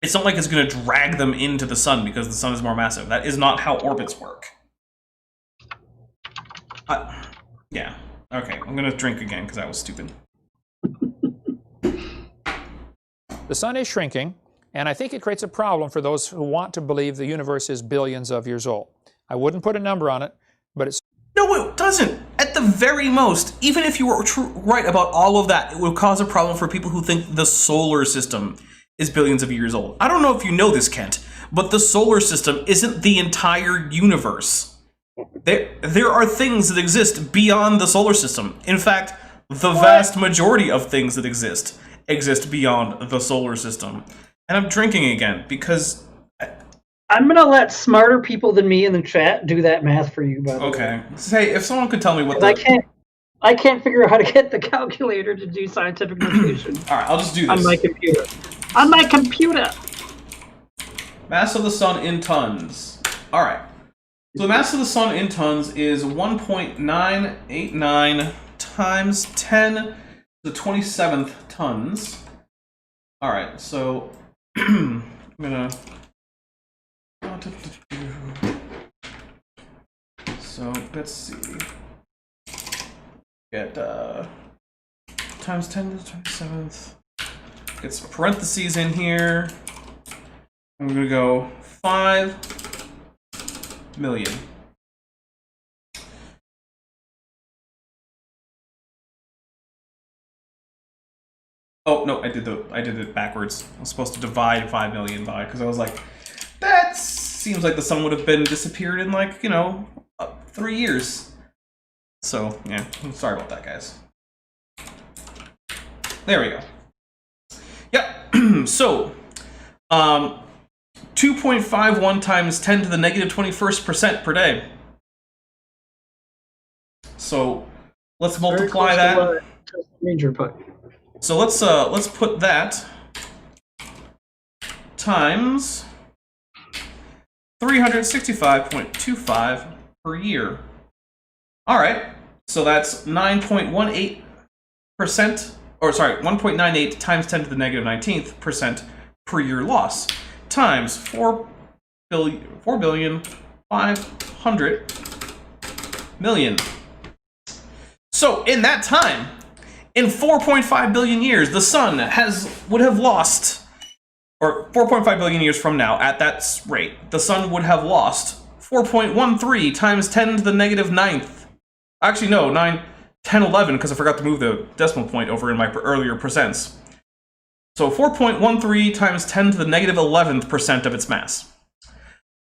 It's not like it's going to drag them into the sun because the sun is more massive. That is not how orbits work. Yeah. Okay, I'm going to drink again because that was stupid. The sun is shrinking, and I think it creates a problem for those who want to believe the universe is billions of years old. I wouldn't put a number on it, but it's... No, it doesn't. At the very most, even if you were right about all of that, it would cause a problem for people who think the solar system is billions of years old. I don't know if you know this, Kent, but the solar system isn't the entire universe. There are things that exist beyond the solar system. In fact, the vast majority of things that exist beyond the solar system. And I'm drinking again because... I'm going to let smarter people than me in the chat do that math for you, by the way. Okay. Say, if someone could tell me what I can't figure out how to get the calculator to do scientific notation. Alright, I'll just do this. On my computer. On my computer! Mass of the sun in tons. Alright. So the mass of the sun in tons is 1.989 times 10 to the 27th tons. Alright, so I'm gonna... So let's see. Get times 10 to the 27th. Get some parentheses in here. And we're gonna go 5 million. Oh no, I did it backwards. I was supposed to divide 5 million by, because I was like, that seems like the sun would have been disappeared in, like, 3 years. So yeah, I'm sorry about that, guys. There we go. Yep. So 2.51 times 10 to the negative 21st% per day. So let's multiply that. So let's put that times 365.25 per year. All right, so that's 9.18%, or sorry, 1.98 times 10 to the negative 19th percent per year loss, times 4,500,000,000. So in that time, In 4.5 billion years, the sun would have lost, or 4.5 billion years from now, at that rate, the sun would have lost 4.13 times 10 to the negative 9th. Actually, no, 9, 10, 11, because I forgot to move the decimal point over in my earlier percents. So 4.13 times 10 to the negative 11th percent of its mass.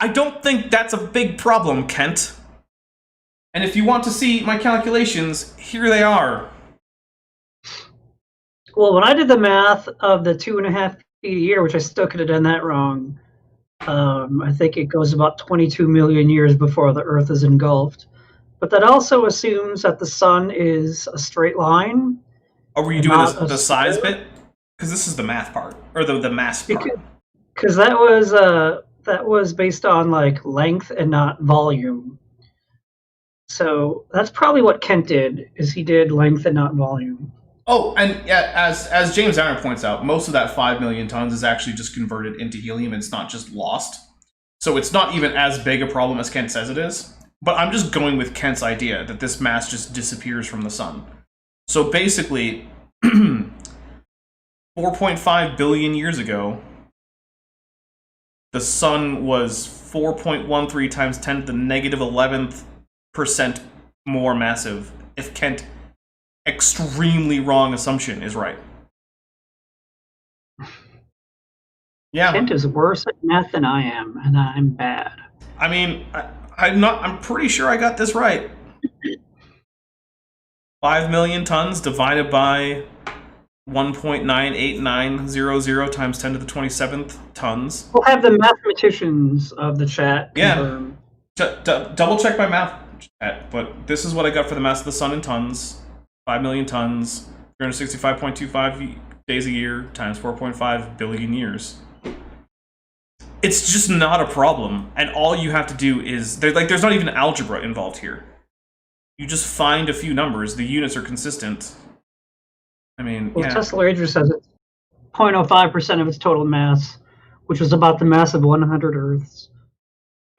I don't think that's a big problem, Kent. And if you want to see my calculations, here they are. Well, when I did the math of the 2.5 feet a year, which I still could have done that wrong, I think it goes about 22 million years before the Earth is engulfed. But that also assumes that the sun is a straight line. Or were you doing the size bit? Because this is the math part, or the mass part. Because that was based on like length and not volume. So that's probably what Kent did, is he did length and not volume. Oh, and yeah, as James Arner points out, most of that 5 million tons is actually just converted into helium. It's not just lost. So it's not even as big a problem as Kent says it is. But I'm just going with Kent's idea that this mass just disappears from the sun. So basically, 4.5 billion years ago, the sun was 4.13 times 10 to the negative 11th percent more massive, if Kent's extremely wrong assumption is right. Yeah. Kent is worse at math than I am, and I'm bad. I mean, I'm pretty sure I got this right. 5 million tons divided by 1.98900 times 10 to the 27th tons. We'll have the mathematicians of the chat confirm. Double check my math chat, but this is what I got for the mass of the sun in tons. 5 million tons, 365.25 days a year times 4.5 billion years. It's just not a problem, and all you have to do is there's not even algebra involved here. You just find a few numbers. The units are consistent. I mean, well, Tesla Ranger says it's 0.05% of its total mass, which was about the mass of 100 Earths.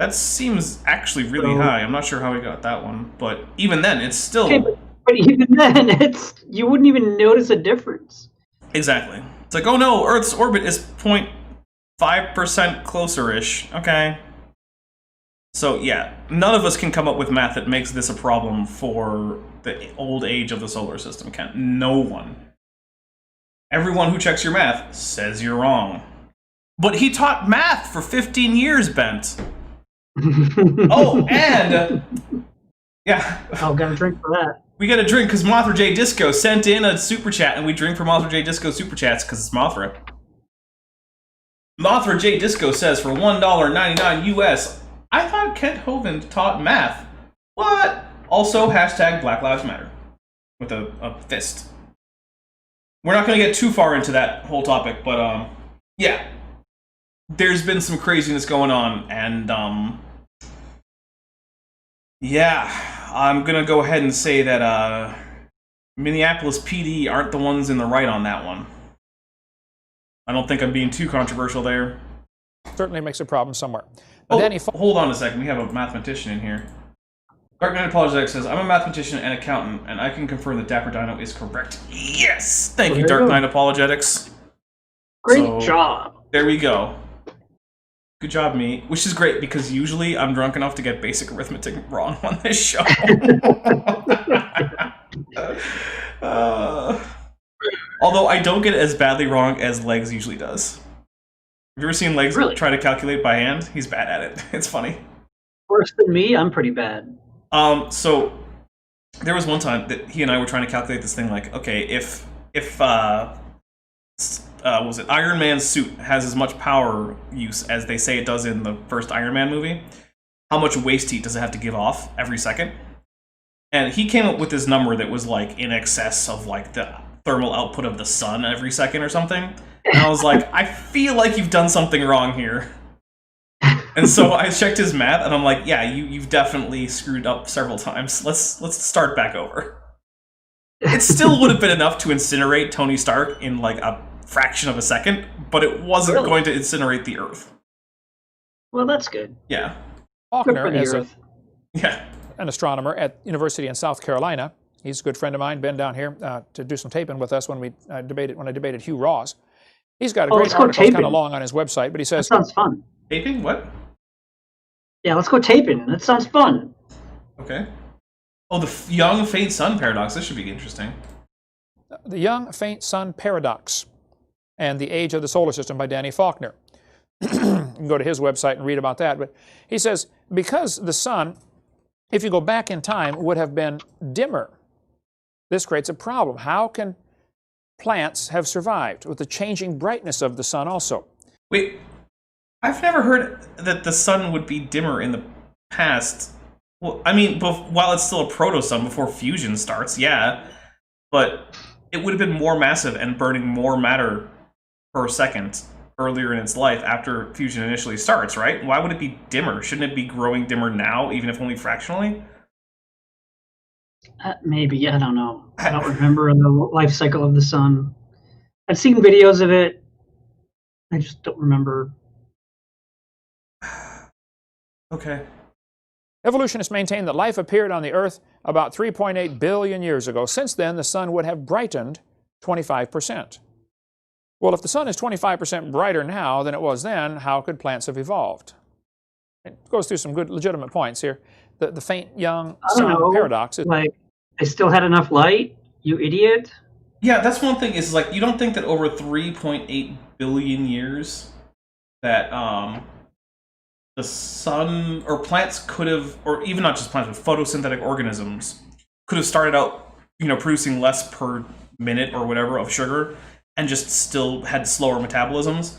That seems actually really high. I'm not sure how we got that one, but even then, it's still. Okay, but even then, you wouldn't even notice a difference. Exactly. It's like, oh no, Earth's orbit is 0.5% closer-ish. Okay. So yeah, none of us can come up with math that makes this a problem for the old age of the solar system, Kent. No one. Everyone who checks your math says you're wrong. But he taught math for 15 years, Bent. Oh, and yeah. Oh, got a drink for that. We got a drink because Mothra J Disco sent in a super chat, and we drink for Mothra J Disco super chats because it's Mothra. Mothra J Disco says for $1.99 US, I thought Kent Hovind taught math. What? Also, hashtag Black Lives Matter. With a fist. We're not going to get too far into that whole topic, but, yeah. There's been some craziness going on, and, yeah. I'm going to go ahead and say that, Minneapolis PD aren't the ones in the right on that one. I don't think I'm being too controversial there. Certainly makes a problem somewhere. But then hold on a second. We have a mathematician in here. Dark Knight Apologetics says, I'm a mathematician and accountant, and I can confirm that Dapper Dino is correct. Yes! Thank you, Dark Knight Apologetics. Great job. There we go. Good job, me. Which is great, because usually I'm drunk enough to get basic arithmetic wrong on this show. Although I don't get it as badly wrong as Legs usually does. Have you ever seen Legs try to calculate by hand? He's bad at it. It's funny. Worse than me? I'm pretty bad. So there was one time that he and I were trying to calculate this thing like, okay, if what was it, Iron Man's suit has as much power use as they say it does in the first Iron Man movie, how much waste heat does it have to give off every second? And he came up with this number that was like in excess of like the thermal output of the sun every second or something. And I was like, I feel like you've done something wrong here. And so I checked his math, and I'm like, yeah, you've definitely screwed up several times. Let's start back over. It still would have been enough to incinerate Tony Stark in like a fraction of a second, but it wasn't going to incinerate the Earth. Well, that's good. Yeah. Faulkner, as an astronomer at University in South Carolina, He's a good friend of mine, been down here to do some taping with us when I debated Hugh Ross. He's got a great article, it's kind of long on his website, but he says... That sounds fun. Taping? What? Yeah, let's go taping. That sounds fun. Okay. Oh, the young faint sun paradox. This should be interesting. The Young Faint Sun Paradox and the Age of the Solar System by Danny Faulkner. You can go to his website and read about that. But he says, because the sun, if you go back in time, would have been dimmer, this creates a problem. How can plants have survived with the changing brightness of the sun also? Wait, I've never heard that the sun would be dimmer in the past. Well, I mean, while it's still a proto-sun before fusion starts, yeah, but it would have been more massive and burning more matter per second earlier in its life after fusion initially starts, right? Why would it be dimmer? Shouldn't it be growing dimmer now, even if only fractionally? Maybe, I don't know. I don't remember the life cycle of the sun. I've seen videos of it. I just don't remember. Okay. Evolutionists maintain that life appeared on the Earth about 3.8 billion years ago. Since then, the sun would have brightened 25%. Well, if the sun is 25% brighter now than it was then, how could plants have evolved? It goes through some good, legitimate points here. The faint young sun paradox is... Like, they still had enough light? You idiot? Yeah, that's one thing, is like, you don't think that over 3.8 billion years that the sun, or plants could have, or even not just plants, but photosynthetic organisms could have started out, you know, producing less per minute or whatever of sugar and just still had slower metabolisms,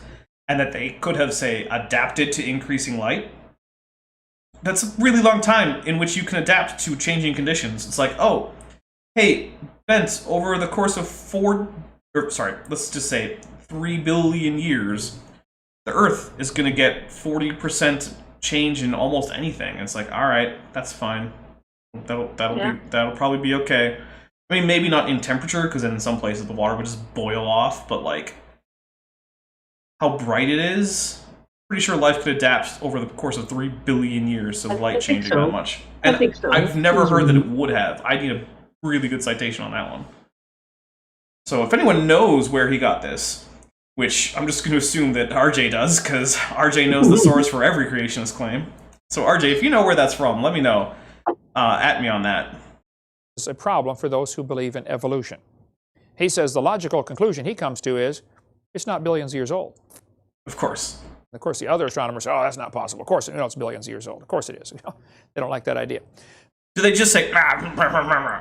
and that they could have, say, adapted to increasing light? That's a really long time in which you can adapt to changing conditions. It's like, oh, hey, Bent, over the course of let's just say 3 billion years, the Earth is going to get 40% change in almost anything. And it's like, all right, that's fine. That'll probably be okay. I mean, maybe not in temperature, because in some places the water would just boil off, but like, how bright it is, pretty sure life could adapt over the course of 3 billion years to light changing that much. And I think so. I've never heard that it would have. I need a really good citation on that one. So if anyone knows where he got this, which I'm just going to assume that RJ does, because RJ knows the source for every creationist claim. So RJ, if you know where that's from, let me know. At me on that. It's a problem for those who believe in evolution. He says the logical conclusion he comes to is, it's not billions of years old. Of course. Of course, the other astronomers say, oh, that's not possible. Of course, it's billions of years old. Of course it is. They don't like that idea. Do they just say,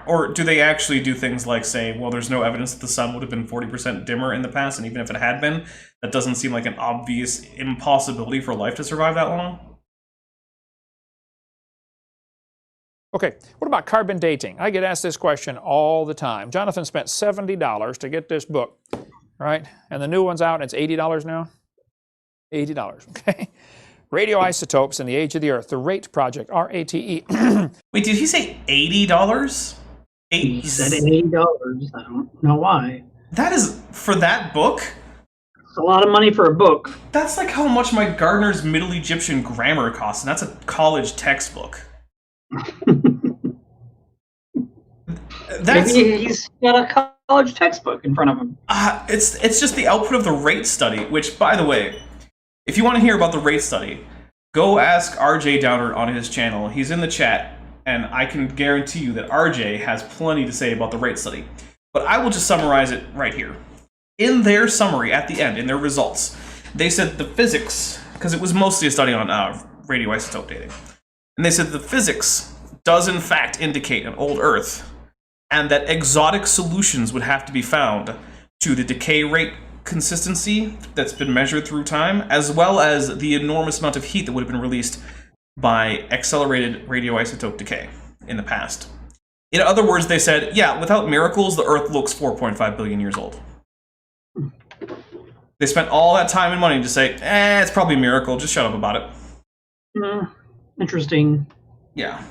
or do they actually do things like say, well, there's no evidence that the sun would have been 40% dimmer in the past, and even if it had been, that doesn't seem like an obvious impossibility for life to survive that long? Okay, what about carbon dating? I get asked this question all the time. Jonathan spent $70 to get this book, right? And the new one's out, and it's $80 now? $80, okay? Radioisotopes in the Age of the Earth, the RATE project, R-A-T-E. Wait, did he say $80? He said $80. I don't know why. That is, for that book? It's a lot of money for a book. That's like how much my Gardner's Middle Egyptian grammar costs, and that's a college textbook. Maybe he's got a college textbook in front of him. It's just the output of the rate study, which, by the way, if you want to hear about the rate study, go ask RJ Downer on his channel. He's in the chat, and I can guarantee you that RJ has plenty to say about the rate study. But I will just summarize it right here. In their summary at the end, in their results, they said the physics, because it was mostly a study on radioisotope dating, and they said the physics does in fact indicate an old Earth, and that exotic solutions would have to be found to the decay rate consistency that's been measured through time, as well as the enormous amount of heat that would have been released by accelerated radioisotope decay in the past. In other words, they said, yeah, without miracles, the Earth looks 4.5 billion years old. They spent all that time and money to say, it's probably a miracle, just shut up about it. Interesting. Yeah.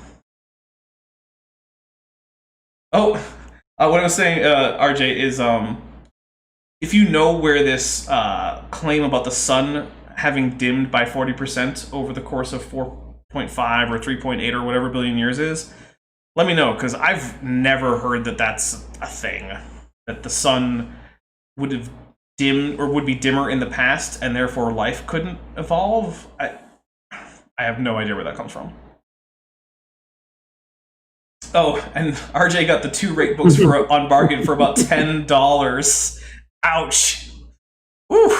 Oh, what I was saying, RJ, is if you know where this claim about the sun having dimmed by 40% over the course of 4.5 or 3.8 or whatever billion years is, Let me know, because I've never heard that that's a thing. That the sun would have dimmed, or would be dimmer in the past, and therefore life couldn't evolve. I have no idea where that comes from. Oh, and RJ got the 2 rate books on bargain for about $10. Ouch. Ooh.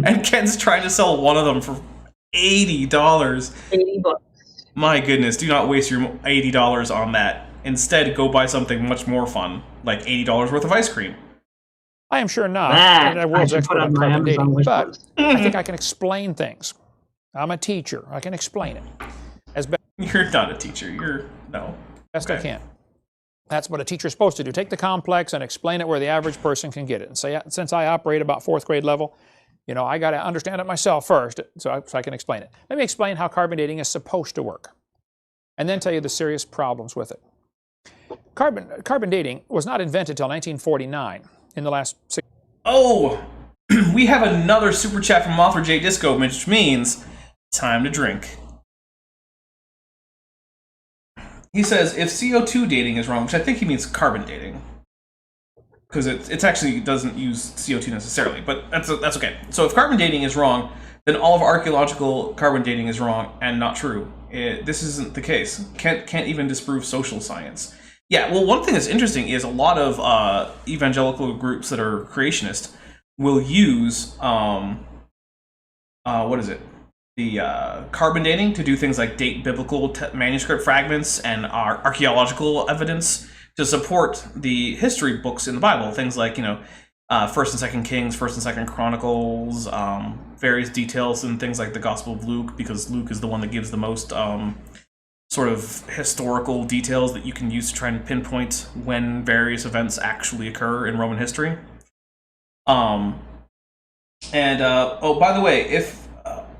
And Ken's trying to sell one of them for $80. $80. My goodness, do not waste your $80 on that. Instead, go buy something much more fun, like $80 worth of ice cream. I am sure not. That I'm a world's I should expert put on on my carbon Amazon dating, wish but list. I think I can explain things. I'm a teacher. I can explain it as You're not a teacher. No. best I can. That's what a teacher's supposed to do. Take the complex and explain it where the average person can get it. And say, since I operate about 4th grade level, you know, I got to understand it myself first so I can explain it. Let me explain how carbon dating is supposed to work, and then tell you the serious problems with it. Carbon dating was not invented until 1949, in the last 6 years. Oh, we have another super chat from author J Disco, which means time to drink. He says, if CO2 dating is wrong, which I think he means carbon dating, because it actually doesn't use CO2 necessarily, but that's okay. So if carbon dating is wrong, then all of archaeological carbon dating is wrong and not true. This isn't the case. Can't even disprove social science. Yeah, well, one thing that's interesting is a lot of evangelical groups that are creationist will use, what is it? The carbon dating to do things like date biblical manuscript fragments and archaeological evidence to support the history books in the Bible. Things like, you know, 1st and 2nd Kings, 1st and 2nd Chronicles, various details and things like the Gospel of Luke, because Luke is the one that gives the most sort of historical details that you can use to try and pinpoint when various events actually occur in Roman history. Oh, by the way, if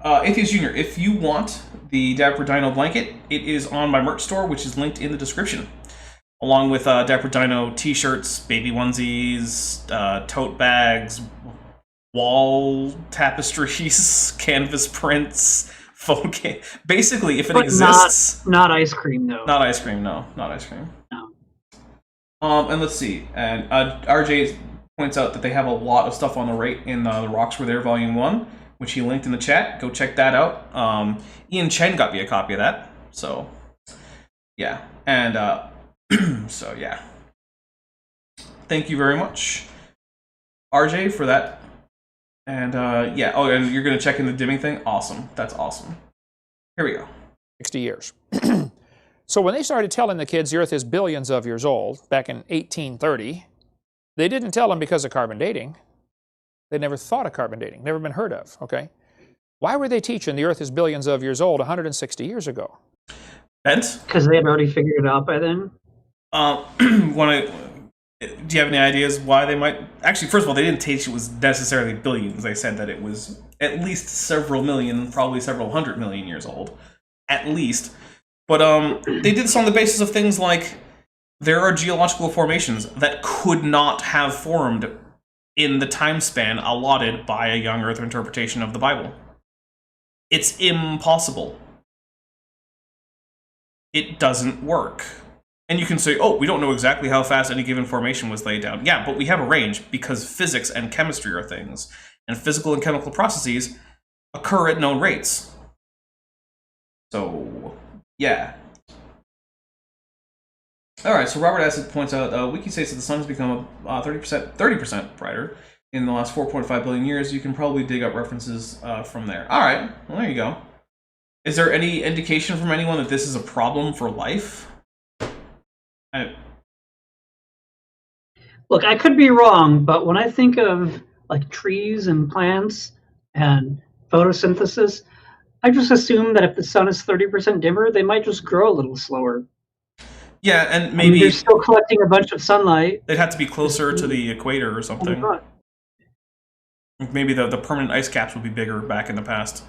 Atheist Junior, if you want the Dapper Dino blanket, it is on my merch store, which is linked in the description, along with Dapper Dino t-shirts, baby onesies, tote bags, wall tapestries, canvas prints, phone basically, if it exists. Not ice cream, though. Not ice cream, no. Not ice cream. No. And let's see. And RJ points out that they have a lot of stuff on the rate in The Rocks Were There, Volume 1, which he linked in the chat. Go check that out. Ian Chen got me a copy of that. So, yeah. And, so, yeah. Thank you very much, RJ, for that. And, yeah. Oh, and you're going to check in the dimming thing? Awesome. That's awesome. Here we go. 60 years. So when they started telling the kids the Earth is billions of years old, back in 1830, they didn't tell them because of carbon dating. They never thought of carbon dating, never been heard of, okay? Why were they teaching the Earth is billions of years old 160 years ago? Bent? Because they had already figured it out by then. Do you have any ideas why they might... Actually, first of all, they didn't teach it was necessarily billions. They said that it was at least several million, probably several 100 million years old. At least. But they did this on the basis of things like there are geological formations that could not have formed in the time span allotted by a young Earth interpretation of the Bible. It's impossible. It doesn't work. And you can say, oh, we don't know exactly how fast any given formation was laid down. Yeah, but we have a range because physics and chemistry are things. And physical and chemical processes occur at known rates. So, yeah. Alright, so Robert Acid points out, Wiki states that the sun has become 30% brighter in the last 4.5 billion years. You can probably dig up references from there. Alright, well, there you go. Is there any indication from anyone that this is a problem for life? Look, I could be wrong, but when I think of like trees and plants and photosynthesis, I just assume that if the sun is 30% dimmer, they might just grow a little slower. Yeah, and maybe they're still collecting a bunch of sunlight. They'd have to be closer to the equator or something. Maybe the permanent ice caps would be bigger back in the past.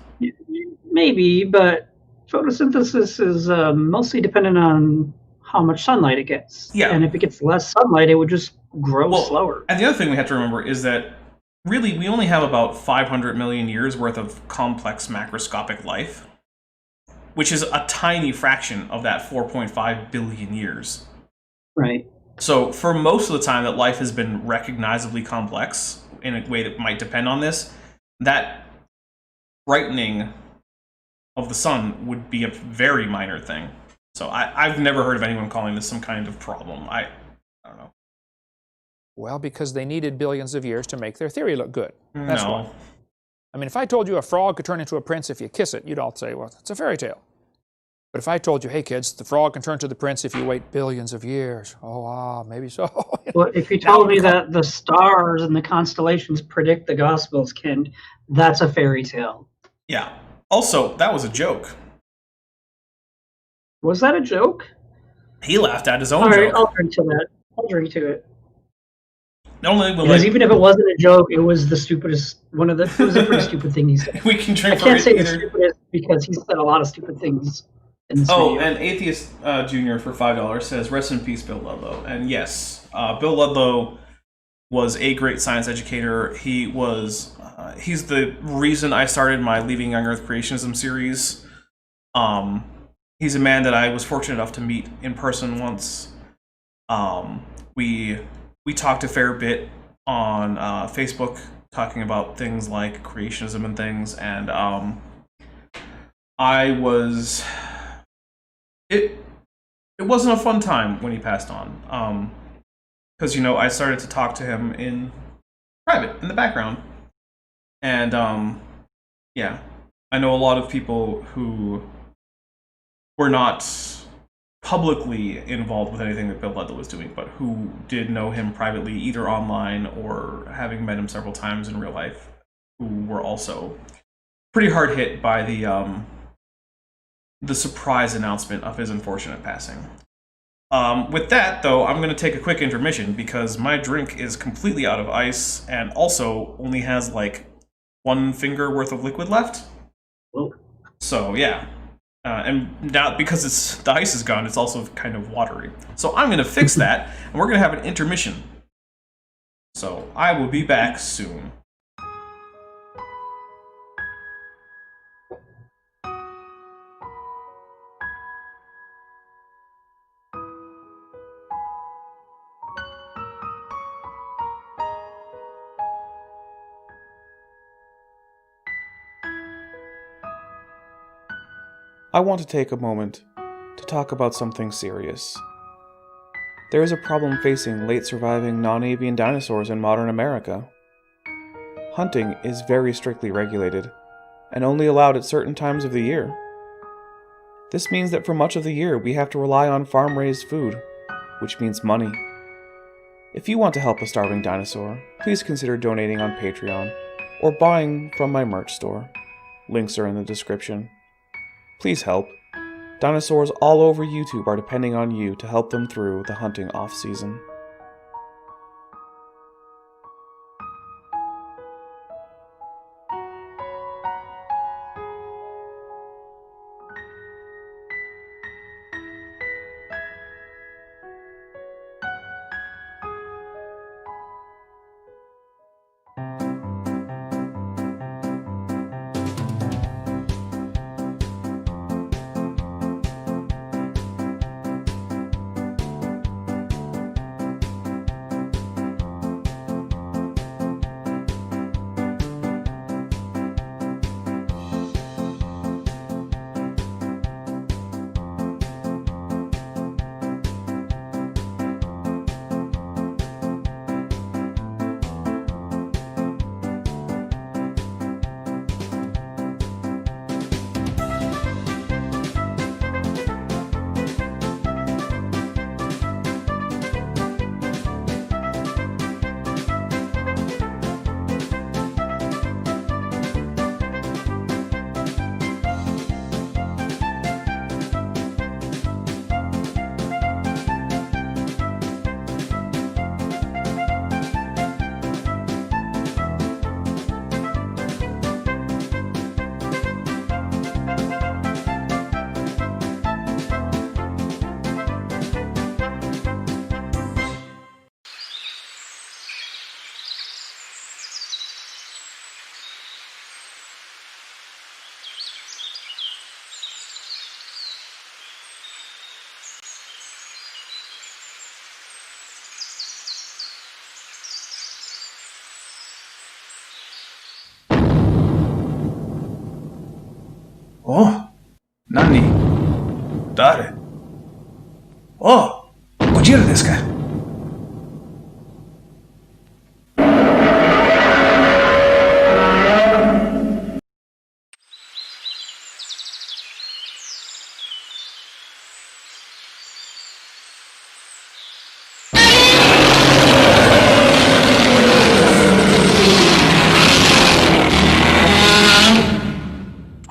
Maybe, but photosynthesis is mostly dependent on how much sunlight it gets. Yeah. And if it gets less sunlight, it would just grow slower. And the other thing we have to remember is that really we only have about 500 million years worth of complex macroscopic life. which is a tiny fraction of that 4.5 billion years. Right. So for most of the time that life has been recognizably complex in a way that might depend on this, that brightening of the sun would be a very minor thing. So I've never heard of anyone calling this some kind of problem. I don't know. Well, because they needed billions of years to make their theory look good. That's No. why. I mean, if I told you a frog could turn into a prince if you kiss it, you'd all say, well, it's a fairy tale. But if I told you, hey kids, the frog can turn to the prince if you wait billions of years, maybe so. Well, if you told me that the stars and the constellations predict the Gospels, Ken, that's a fairy tale. Yeah. Also, that was a joke. Was that a joke? He laughed at his own All right, joke. I'll drink to that. I'll drink to it. Not only will Because even if it wasn't a joke, it was the stupidest it was a pretty stupid thing he said. we can I drink for can't say either. it's stupidest because he said a lot of stupid things in this Oh, video. and Atheist Jr. for $5 says, rest in peace, Bill Ludlow. And yes, Bill Ludlow was a great science educator. He was, he's the reason I started my Leaving Young Earth Creationism series. He's a man that I was fortunate enough to meet in person once. We talked a fair bit on Facebook, talking about things like creationism and things, and it wasn't a fun time when he passed on, because I started to talk to him in private, in the background, and yeah, I know a lot of people who were not publicly involved with anything that Bill Ludlow was doing, but who did know him privately, either online or having met him several times in real life, who were also pretty hard hit by the surprise announcement of his unfortunate passing. With that, though, I'm going to take a quick intermission because my drink is completely out of ice and also only has like 1 finger worth of liquid left. Whoa. So yeah. And now, because the ice is gone, it's also kind of watery. So I'm going to fix that, and we're going to have an intermission. So I will be back soon. I want to take a moment to talk about something serious. There is a problem facing late surviving non-avian dinosaurs in modern America. Hunting is very strictly regulated, and only allowed at certain times of the year. This means that for much of the year we have to rely on farm-raised food, which means money. If you want to help a starving dinosaur, please consider donating on Patreon, or buying from my merch store. Links are in the description. Please help. Dinosaurs all over YouTube are depending on you to help them through the hunting off-season. Oh, Nani? Dare? Oh, Ojira desu ka?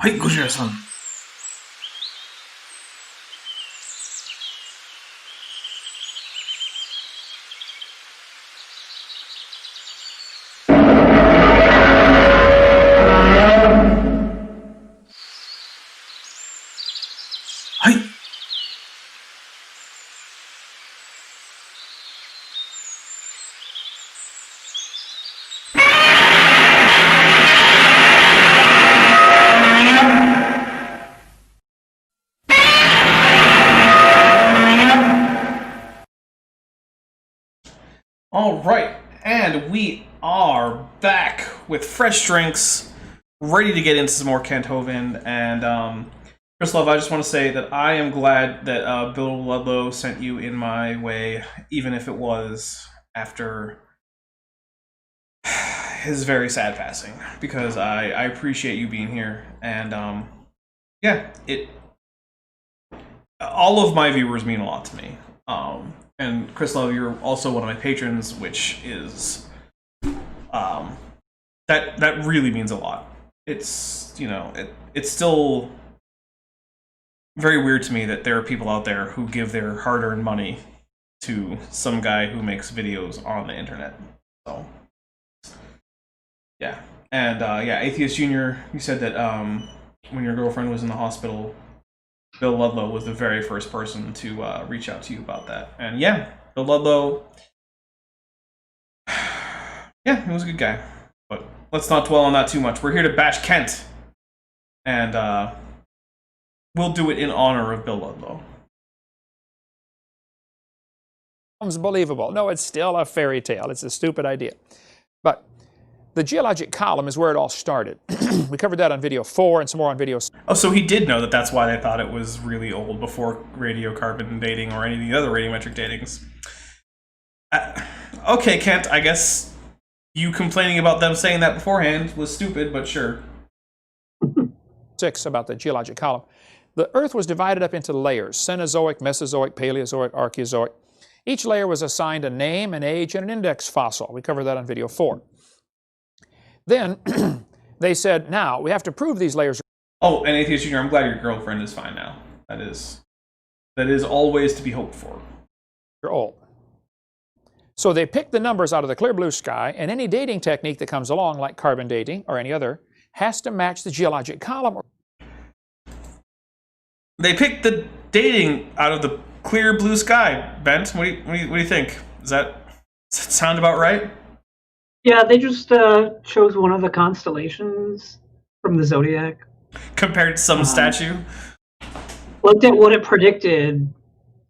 Hi, Gojira-san. Hi. All right, and we are back with fresh drinks, ready to get into some more Kent Hovind. And Chris Love, I just want to say that I am glad that Bill Ludlow sent you in my way, even if it was after his very sad passing, because I appreciate you being here. And yeah, all of my viewers mean a lot to me. And Chris Love, you're also one of my patrons, which is that really means a lot. It's, you know, it's still very weird to me that there are people out there who give their hard-earned money to some guy who makes videos on the internet. So yeah. And yeah, Atheist Junior, you said that when your girlfriend was in the hospital, Bill Ludlow was the very first person to reach out to you about that. And yeah, Bill Ludlow, yeah, he was a good guy. But let's not dwell on that too much. We're here to bash Kent. And we'll do it in honor of Bill Ludlow. It's believable. No, it's still a fairy tale. It's a stupid idea. But the Geologic Column is where it all started. We covered that on video 4 and some more on video 6. Oh, so he did know that that's why they thought it was really old before radiocarbon dating or any of the other radiometric datings. Okay, Kent, I guess you complaining about them saying that beforehand was stupid, but sure. 6 about the Geologic Column. The Earth was divided up into layers: Cenozoic, Mesozoic, Paleozoic, Archeozoic. Each layer was assigned a name, an age, and an index fossil. We covered that on video 4. Then they said, now we have to prove these layers. Oh, and Atheist Junior, I'm glad your girlfriend is fine now. That is always to be hoped for. You're old. So they picked the numbers out of the clear blue sky, and any dating technique that comes along, like carbon dating or any other, has to match the Geologic Column. They picked the dating out of the clear blue sky. Bent, what do you think? Does that sound about right? Yeah, they just chose one of the constellations from the Zodiac. Compared to some statue? Looked at what it predicted,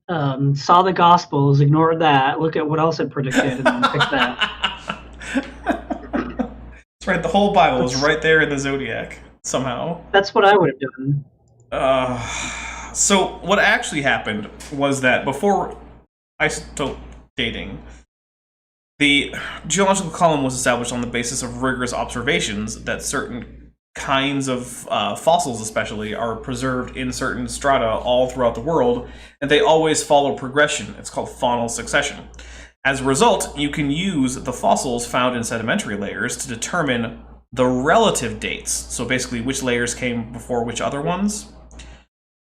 saw the Gospels, ignored that, looked at what else it predicted, and then picked that. That's right, the whole Bible is right there in the Zodiac, somehow. That's what I would have done. So what actually happened was that before isotope dating, the Geological Column was established on the basis of rigorous observations that certain kinds of fossils especially are preserved in certain strata all throughout the world, and they always follow progression. It's called faunal succession. As a result, you can use the fossils found in sedimentary layers to determine the relative dates. So basically which layers came before which other ones.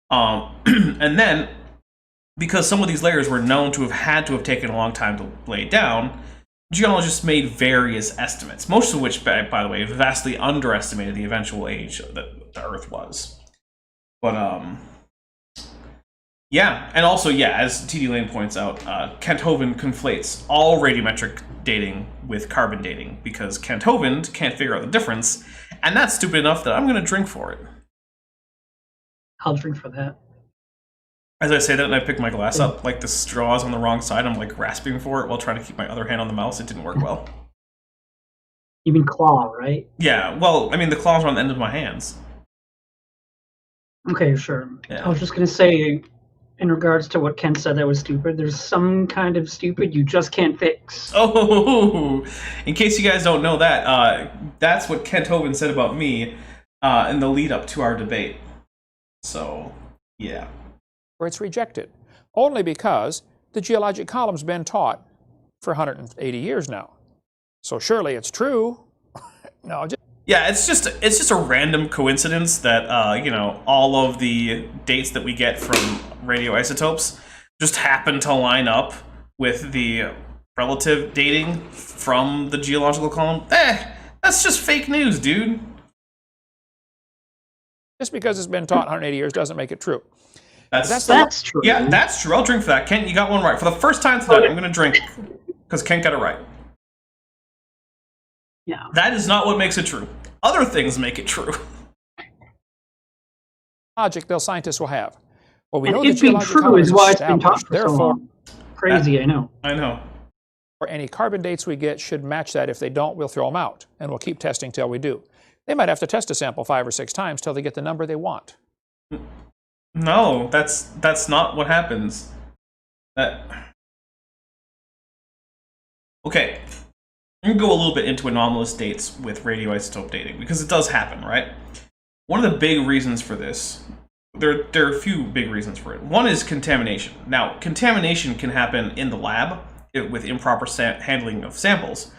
And then, because some of these layers were known to have had to have taken a long time to lay down, geologists made various estimates, most of which, by the way, vastly underestimated the eventual age that the Earth was. But, yeah, and also, yeah, as T.D. Lane points out, Kent Hovind conflates all radiometric dating with carbon dating, because Kent Hovind can't figure out the difference, and that's stupid enough that I'm going to drink for it. I'll drink for that. As I say that and I pick my glass up, like the straw's on the wrong side, I'm like grasping for it while trying to keep my other hand on the mouse. It didn't work well. You mean claw, right? Yeah, well, I mean the claws are on the end of my hands. Okay, sure. Yeah. I was just gonna say, in regards to what Kent said that was stupid, there's some kind of stupid you just can't fix. Oh, in case you guys don't know that, that's what Kent Hovind said about me in the lead up to our debate. So, yeah. Where it's rejected, only because the geologic column's been taught for 180 years now. So surely it's true. No, just Yeah, it's just a random coincidence that you know, all of the dates that we get from radioisotopes just happen to line up with the relative dating from the geological column. That's just fake news, dude. because it's been taught 180 years doesn't make it true. That's true. Yeah, that's true. I'll drink for that. Kent, you got one right. For the first time tonight, I'm going to drink because Kent got it right. Yeah. That is not what makes it true. Other things make it true. Logic those scientists will have. Well, we And know the it being geologic true column is why it's been taught established. for so Therefore, long. Crazy, I know. I know. any carbon dates we get should match that. If they don't, we'll throw them out, and we'll keep testing till we do. They might have to test a sample 5 or 6 times till they get the number they want. No, that's not what happens. Okay. I'm going to go a little bit into anomalous dates with radioisotope dating, because it does happen, right? One of the big reasons for this, there are a few big reasons for it. One is contamination. Now, contamination can happen in the lab with improper handling of samples,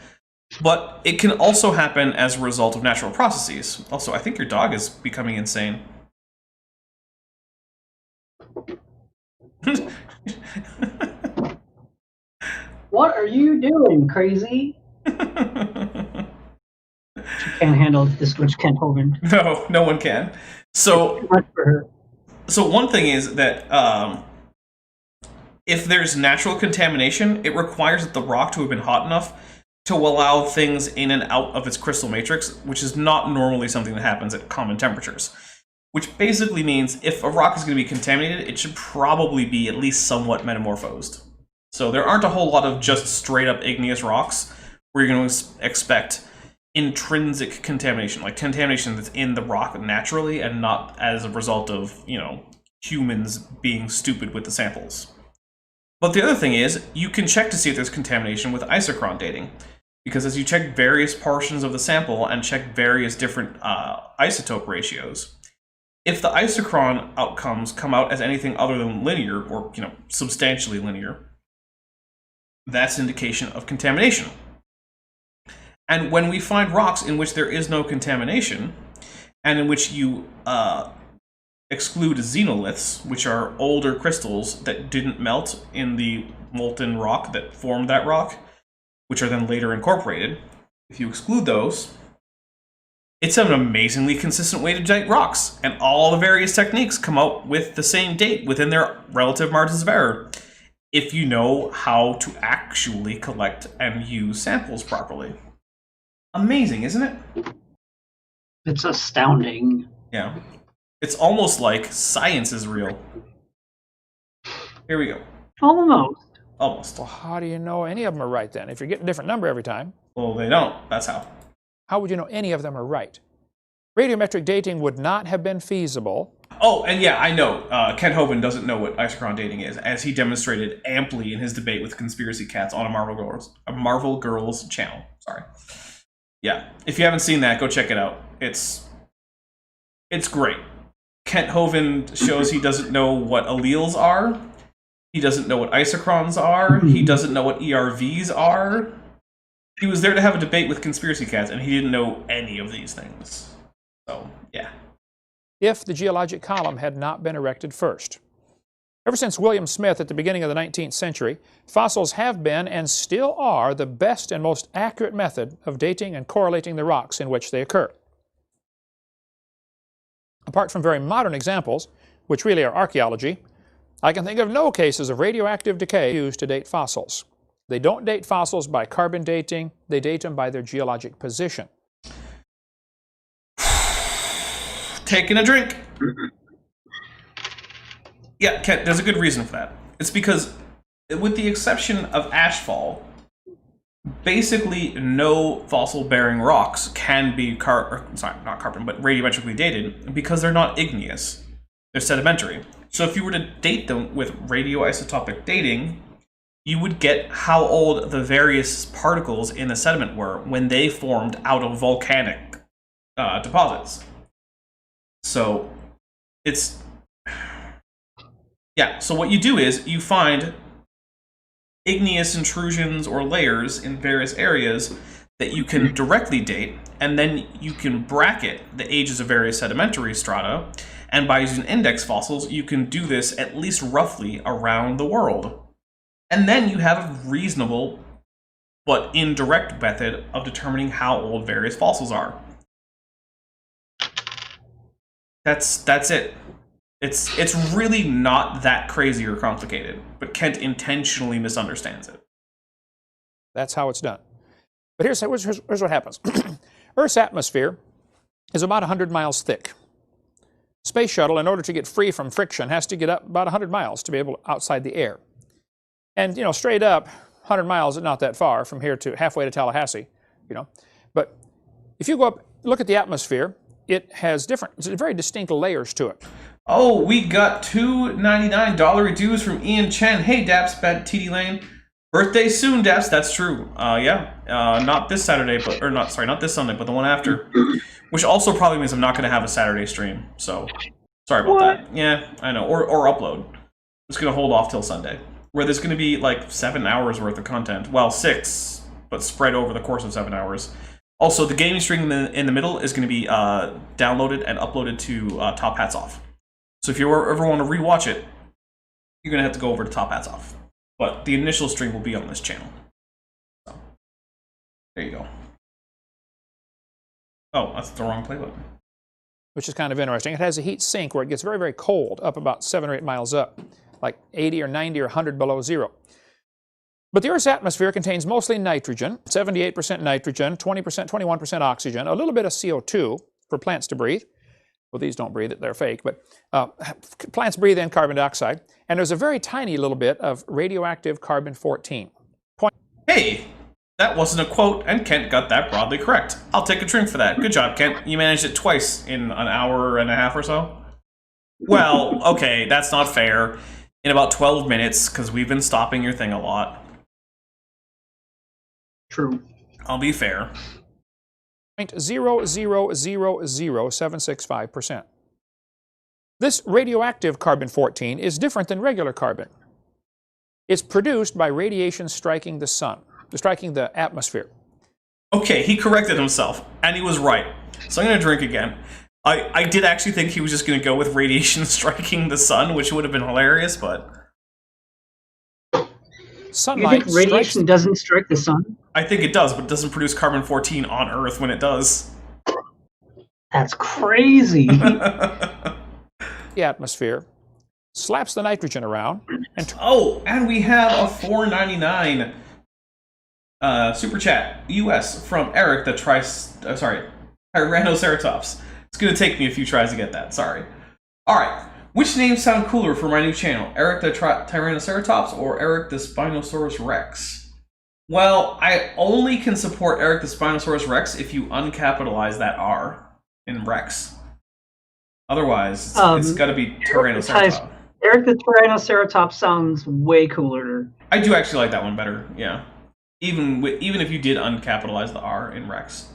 but it can also happen as a result of natural processes. Also, I think your dog is becoming insane. What are you doing, crazy? She can't handle this much Kent Hovind. No one can. So, Too much for her. so one thing is that if there's natural contamination, it requires the rock to have been hot enough to allow things in and out of its crystal matrix, which is not normally something that happens at common temperatures. Which basically means if a rock is going to be contaminated, it should probably be at least somewhat metamorphosed. So there aren't a whole lot of just straight up igneous rocks where you're going to expect intrinsic contamination, like contamination that's in the rock naturally and not as a result of, you know, humans being stupid with the samples. But the other thing is, you can check to see if there's contamination with isochron dating, because as you check various portions of the sample and check various different isotope ratios, if the isochron outcomes come out as anything other than linear, or, you know, substantially linear, that's indication of contamination. And when we find rocks in which there is no contamination, and in which you exclude xenoliths, which are older crystals that didn't melt in the molten rock that formed that rock, which are then later incorporated, if you exclude those, it's an amazingly consistent way to date rocks, and all the various techniques come out with the same date within their relative margins of error, if you know how to actually collect and use samples properly. Amazing, isn't it? It's astounding. Yeah. It's almost like science is real. Here we go. Almost. Almost. Well, how do you know any of them are right then? If you're getting a different number every time, Well, they don't. That's how. how would you know any of them are right? Radiometric dating would not have been feasible. Oh, and yeah, I know. Kent Hovind doesn't know what isochron dating is, as he demonstrated amply in his debate with Conspiracy Cats on a Marvel Girls channel. Sorry. Yeah, if you haven't seen that, go check it out. It's great. Kent Hovind shows he doesn't know what alleles are. He doesn't know what isochrons are. He doesn't know what ERVs are. He was there to have a debate with Conspiracy Cats, and he didn't know any of these things. So, yeah. If the geologic column had not been erected first. Ever since William Smith at the beginning of the 19th century, fossils have been and still are the best and most accurate method of dating and correlating the rocks in which they occur. Apart from very modern examples, which really are archaeology, I can think of no cases of radioactive decay used to date fossils. They don't date fossils by carbon dating, they date them by their geologic position. Taking a drink. Yeah, Kent, there's a good reason for that. It's because, with the exception of ashfall, basically no fossil-bearing rocks can be not carbon, but radiometrically dated because they're not igneous. They're sedimentary. So if you were to date them with radioisotopic dating, you would get how old the various particles in the sediment were when they formed out of volcanic deposits. So it's... Yeah, so what you do is you find igneous intrusions or layers in various areas that you can directly date, and then you can bracket the ages of various sedimentary strata, and by using index fossils, you can do this at least roughly around the world. And then you have a reasonable but indirect method of determining how old various fossils are. That's it. It's really not that crazy or complicated, but Kent intentionally misunderstands it. That's how it's done. But here's what happens. Earth's atmosphere is about 100 miles thick. Space shuttle, in order to get free from friction, has to get up about 100 miles to be able to outside the air. And, you know, straight up, 100 miles is not that far from here to halfway to Tallahassee, you know. But if you go up, look at the atmosphere, it has very distinct layers to it. Oh, we got $2.99 dues from Ian Chen. Hey, Daps, bad TD Lane. Birthday soon, Daps. That's true. Yeah. Not this Saturday, not this Sunday, but the one after. Which also probably means I'm not going to have a Saturday stream. So, sorry about that. Yeah, I know. Or upload. I'm just going to hold off till Sunday, where there's going to be like 7 hours worth of content. Well, 6, but spread over the course of 7 hours. Also, the gaming stream in the middle is going to be downloaded and uploaded to Top Hats Off. So if you ever want to rewatch it, you're going to have to go over to Top Hats Off. But the initial stream will be on this channel. So, there you go. Oh, that's the wrong play button. Which is kind of interesting. It has a heat sink where it gets very, very cold, up about 7 or 8 miles up, like 80 or 90 or 100 below zero. But the Earth's atmosphere contains mostly nitrogen, 78% nitrogen, 20%, 21% oxygen, a little bit of CO2 for plants to breathe. Well, these don't breathe it, they're fake, but plants breathe in carbon dioxide. And there's a very tiny little bit of radioactive carbon-14. Hey, that wasn't a quote, and Kent got that broadly correct. I'll take a drink for that. Good job, Kent. You managed it twice in an hour and a half or so. Well, okay, that's not fair. In about 12 minutes, because we've been stopping your thing a lot. True. I'll be fair. 0.0000765%. This radioactive carbon-14 is different than regular carbon. It's produced by radiation striking the sun, striking the atmosphere. Okay, he corrected himself, and he was right. So I'm going to drink again. I did actually think he was just going to go with radiation striking the sun, which would have been hilarious, but... Sunlight. You think radiation doesn't strike the sun? I think it does, but it doesn't produce carbon-14 on Earth when it does. That's crazy. The atmosphere slaps the nitrogen around. And we have a $4.99 super chat US from Eric the Tyrannoceratops. It's going to take me a few tries to get that. Sorry. All right. Which names sound cooler for my new channel? Eric the Tyrannoceratops or Eric the Spinosaurus Rex? Well, I only can support Eric the Spinosaurus Rex if you uncapitalize that R in Rex. Otherwise, it's got to be Tyrannoceratops. Eric the Tyrannoceratops sounds way cooler. I do actually like that one better, yeah. Even if you did uncapitalize the R in Rex.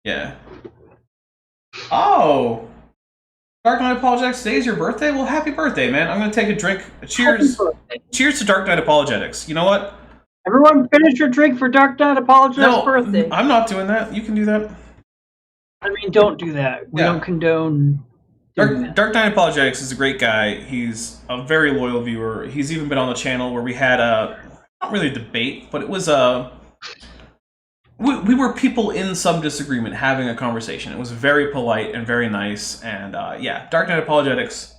Yeah. Oh! Dark Knight Apologetics, today's your birthday? Well, happy birthday, man. I'm going to take a drink. Cheers. Cheers to Dark Knight Apologetics. You know what? Everyone finish your drink for Dark Knight Apologetics' birthday. I'm not doing that. You can do that. I mean, don't do that. We don't condone doing that. Dark Knight Apologetics is a great guy. He's a very loyal viewer. He's even been on the channel where we had not really a debate, but it was we were people in some disagreement having a conversation. It was very polite and very nice. And yeah, Dark Knight Apologetics,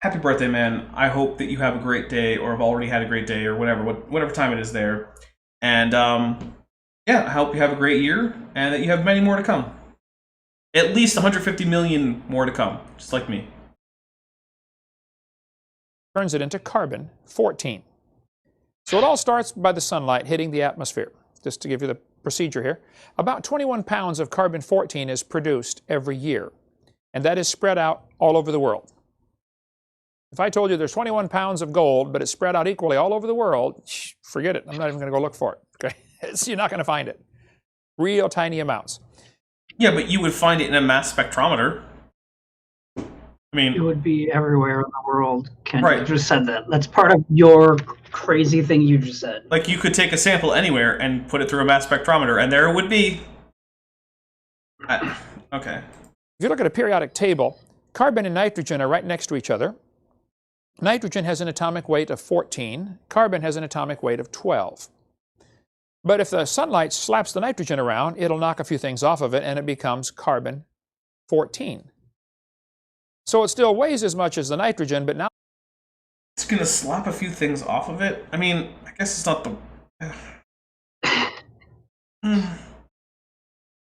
happy birthday, man. I hope that you have a great day, or have already had a great day, or whatever time it is there. And yeah, I hope you have a great year, and that you have many more to come. At least 150 million more to come, just like me. Turns it into carbon-14. So it all starts by the sunlight hitting the atmosphere. Just to give you the procedure here, about 21 pounds of carbon-14 is produced every year, and that is spread out all over the world. If I told you there's 21 pounds of gold, but it's spread out equally all over the world, forget it. I'm not even going to go look for it. Okay, you're not going to find it. Real tiny amounts. Yeah, but you would find it in a mass spectrometer. I mean, It would be everywhere in the world. Kent, Right. you just said that. That's part of your crazy thing you just said. like you could take a sample anywhere and put it through a mass spectrometer, and there it would be. Okay. If you look at a periodic table, carbon and nitrogen are right next to each other. Nitrogen has an atomic weight of 14. Carbon has an atomic weight of 12. But if the sunlight slaps the nitrogen around, it'll knock a few things off of it, and it becomes carbon 14. So it still weighs as much as the nitrogen, but now It's gonna slap a few things off of it. I mean, I guess it's not the.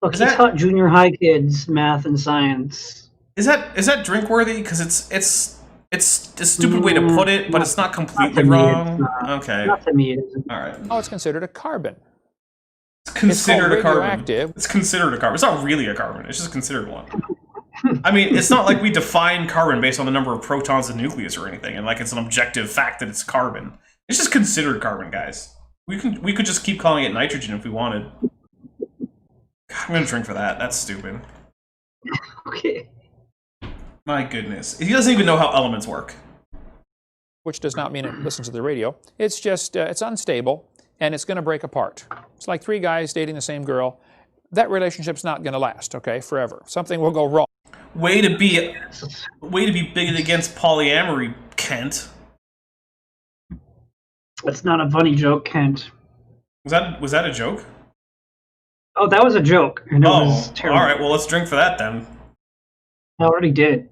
Look, Is he that- taught junior high kids math and science. Is that drink worthy? Because it's a stupid way to put it, but it's not completely to me, wrong. it's not. Okay. Not to me, it isn't. All right. it's considered a carbon. It's considered called a carbon. radioactive. It's considered a carbon. It's not really a carbon. It's just considered one. I mean, it's not like we define carbon based on the number of protons in the nucleus or anything, and like it's an objective fact that it's carbon. It's just considered carbon, guys. We could just keep calling it nitrogen if we wanted. God, I'm gonna drink for that. That's stupid. Okay. My goodness. He doesn't even know how elements work. Which does not mean it listens to the radio. It's just, it's unstable, and it's going to break apart. It's like three guys dating the same girl. That relationship's not going to last, okay, forever. Something will go wrong. Way to be bigoted against polyamory, Kent. That's not a funny joke, Kent. Was that a joke? Oh, that was a joke. And it was Oh, terrible. all right. Well, let's drink for that then. I already did.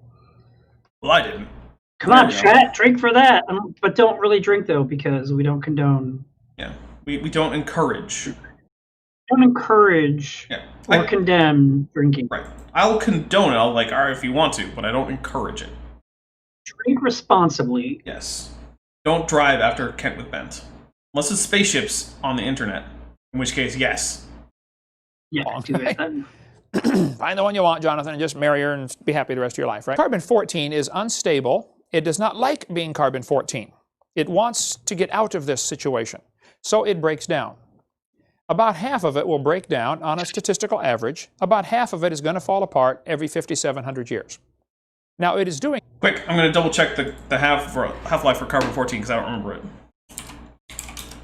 Well, I didn't. Come on, There we go. chat, drink for that. But don't really drink, though, because we don't condone. Yeah, we don't encourage. Don't encourage Yeah, or condemn drinking. right. I'll condone it. I'll like, all right, if you want to, but I don't encourage it. Drink responsibly. Yes. Don't drive after Kent with Bent, unless it's spaceships on the internet. In which case, yes. Yeah, Long do it. Find the one you want, Jonathan, and just marry her and be happy the rest of your life, right? Carbon-14 is unstable. It does not like being carbon-14. It wants to get out of this situation, so it breaks down. About half of it will break down on a statistical average. About half of it is going to fall apart every 5,700 years. Now, it is doing... Quick, I'm going to double check the half-life for carbon-14 because I don't remember it.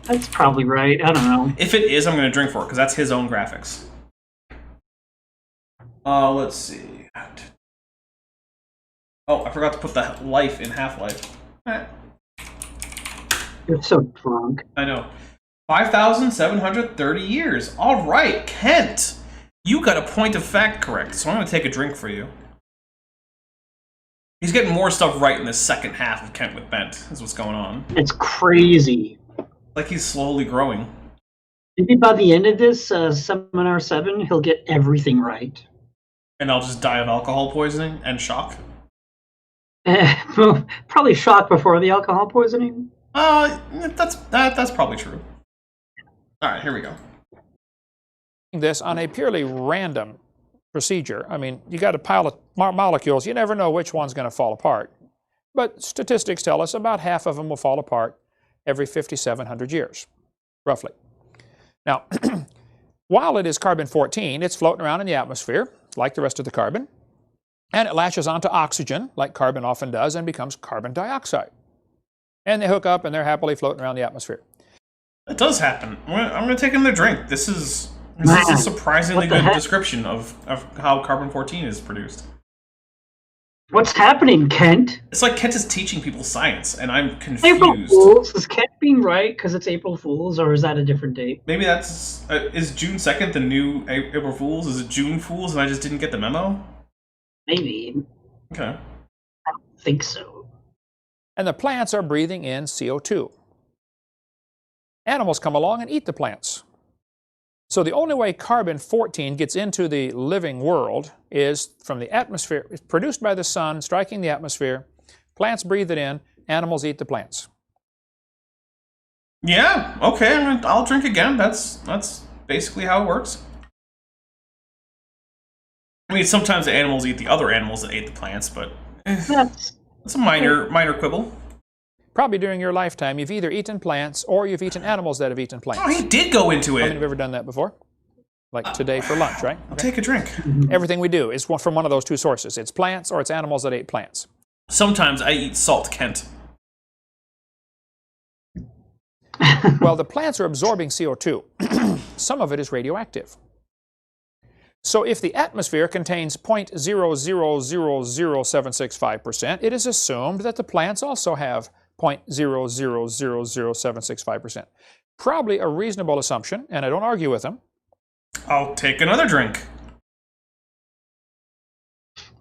That's probably right. I don't know. If it is, I'm going to drink for it because that's his own graphics. Let's see. Oh, I forgot to put the life in half-life. You're so drunk. I know. 5,730 years. All right, Kent. You got a point of fact correct, so I'm going to take a drink for you. He's getting more stuff right in the second half of Kent with Bent, is what's going on. It's crazy. Like he's slowly growing. Maybe by the end of this, Seminar 7, he'll get everything right. And I'll just die of alcohol poisoning and shock. Probably shock before the alcohol poisoning. That's probably true. All right, here we go. this on a purely random procedure. I mean, you got a pile of molecules. You never know which one's going to fall apart. But statistics tell us about half of them will fall apart every 5,700 years, roughly. Now, while it is carbon-14, it's floating around in the atmosphere, like the rest of the carbon, and it latches onto oxygen, like carbon often does, and becomes carbon dioxide. And they hook up, and they're happily floating around the atmosphere. It does happen. I'm going to take another drink. This is a surprisingly good description of how carbon-14 is produced. What's happening, Kent? It's like Kent is teaching people science, and I'm April confused. Fools? Is Kent being right because it's April Fools, or is that a different date? Maybe that's... is June 2nd the new April Fools? Is it June Fools and I just didn't get the memo? Maybe. Okay. I don't think so. And the plants are breathing in CO2. Animals come along and eat the plants. So the only way carbon-14 gets into the living world is from the atmosphere. It's produced by the sun, striking the atmosphere. Plants breathe it in. Animals eat the plants. Yeah, okay, I'll drink again. That's basically how it works. I mean, sometimes the animals eat the other animals that ate the plants, but... That's That's a minor quibble. Probably during your lifetime, you've either eaten plants or you've eaten animals that have eaten plants. Oh, he did go into How it. many have ever done that before? Like today for lunch, right? I'll take a drink. Everything we do is from one of those two sources. It's plants or it's animals that ate plants. Sometimes I eat salt, Kent. Well, the plants are absorbing CO2. Some of it is radioactive. So if the atmosphere contains 0.0000765%, it is assumed that the plants also have 0.0000765%. Probably a reasonable assumption, and I don't argue with them. I'll take another drink.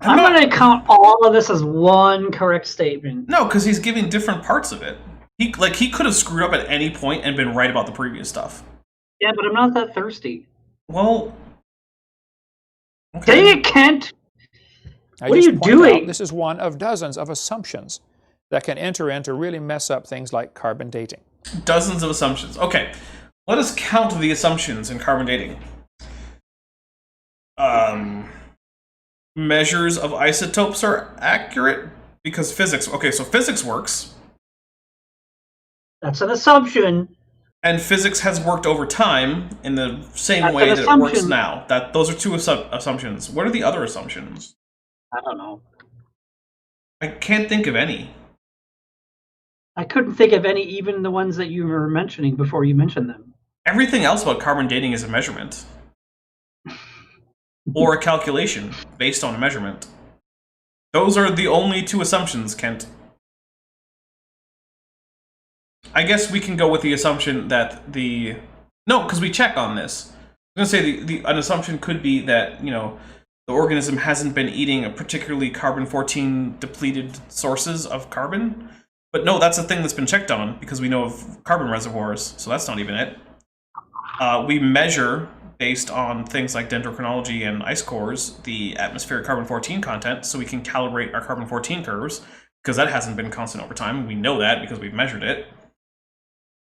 I'm going to count all of this as one correct statement. No, because he's giving different parts of it. He could have screwed up at any point and been right about the previous stuff. Yeah, but I'm not that thirsty. Well, okay. Dang it, Kent! I What are just you point doing? out this is one of dozens of assumptions that can enter in to really mess up things like carbon dating. Dozens of assumptions. Okay, let us count the assumptions in carbon dating. Measures of isotopes are accurate because physics. Okay, so physics works. That's an assumption. And physics has worked over time in the same That's way an that it works assumption. now. Those are two assumptions. What are the other assumptions? I don't know. I can't think of any. I couldn't think of any, even the ones that you were mentioning before you mentioned them. Everything else about carbon dating is a measurement. Or a calculation based on a measurement. Those are the only two assumptions, Kent. I guess we can go with the assumption that no, because we check on this. I'm going to say an assumption could be that, the organism hasn't been eating a particularly carbon-14 depleted sources of carbon. But no, that's a thing that's been checked on because we know of carbon reservoirs, so that's not even it. We measure, based on things like dendrochronology and ice cores, the atmospheric carbon-14 content, so we can calibrate our carbon-14 curves, because that hasn't been constant over time. We know that because we've measured it.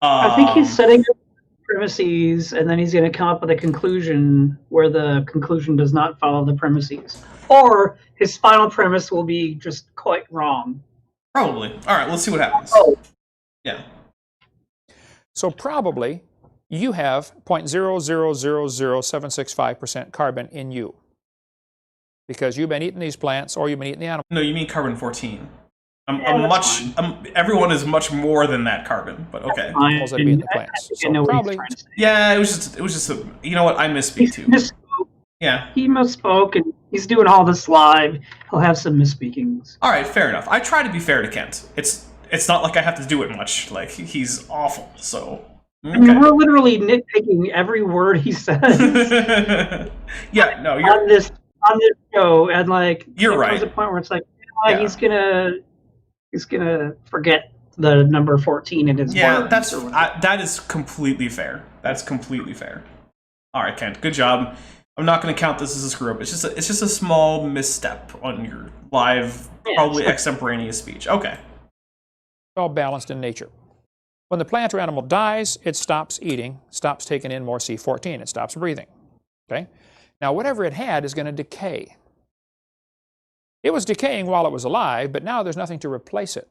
I think he's setting up premises, and then he's going to come up with a conclusion where the conclusion does not follow the premises. Or his final premise will be just quite wrong. Probably. All right, let's see what happens. Oh. Yeah. So probably you have 0.0000765% carbon in you because you've been eating these plants or you've been eating the animals. No, you mean carbon-14. Yeah, everyone is much more than that carbon, but okay. Animals that be in the plants. I know So what he's probably, trying to say. Yeah, it was just a, you know what, I misspeak too. Yeah. He misspoke, and he's doing all this live. He'll have some misspeakings. All right, fair enough. I try to be fair to Kent. It's not like I have to do it much. Like, he's awful, so... Okay. I mean, we're literally nitpicking every word he says Yeah, no, on this show, and You're right. There's a point where it's like, Yeah. he's gonna forget the number 14 in his words. That is completely fair. That's completely fair. All right, Kent, good job. I'm not going to count this as a screw up. It's just a small misstep on your live, probably extemporaneous speech. Okay. all balanced in nature. When the plant or animal dies, it stops eating, stops taking in more C14. It stops breathing. Okay? Now, whatever it had is going to decay. It was decaying while it was alive, but now there's nothing to replace it.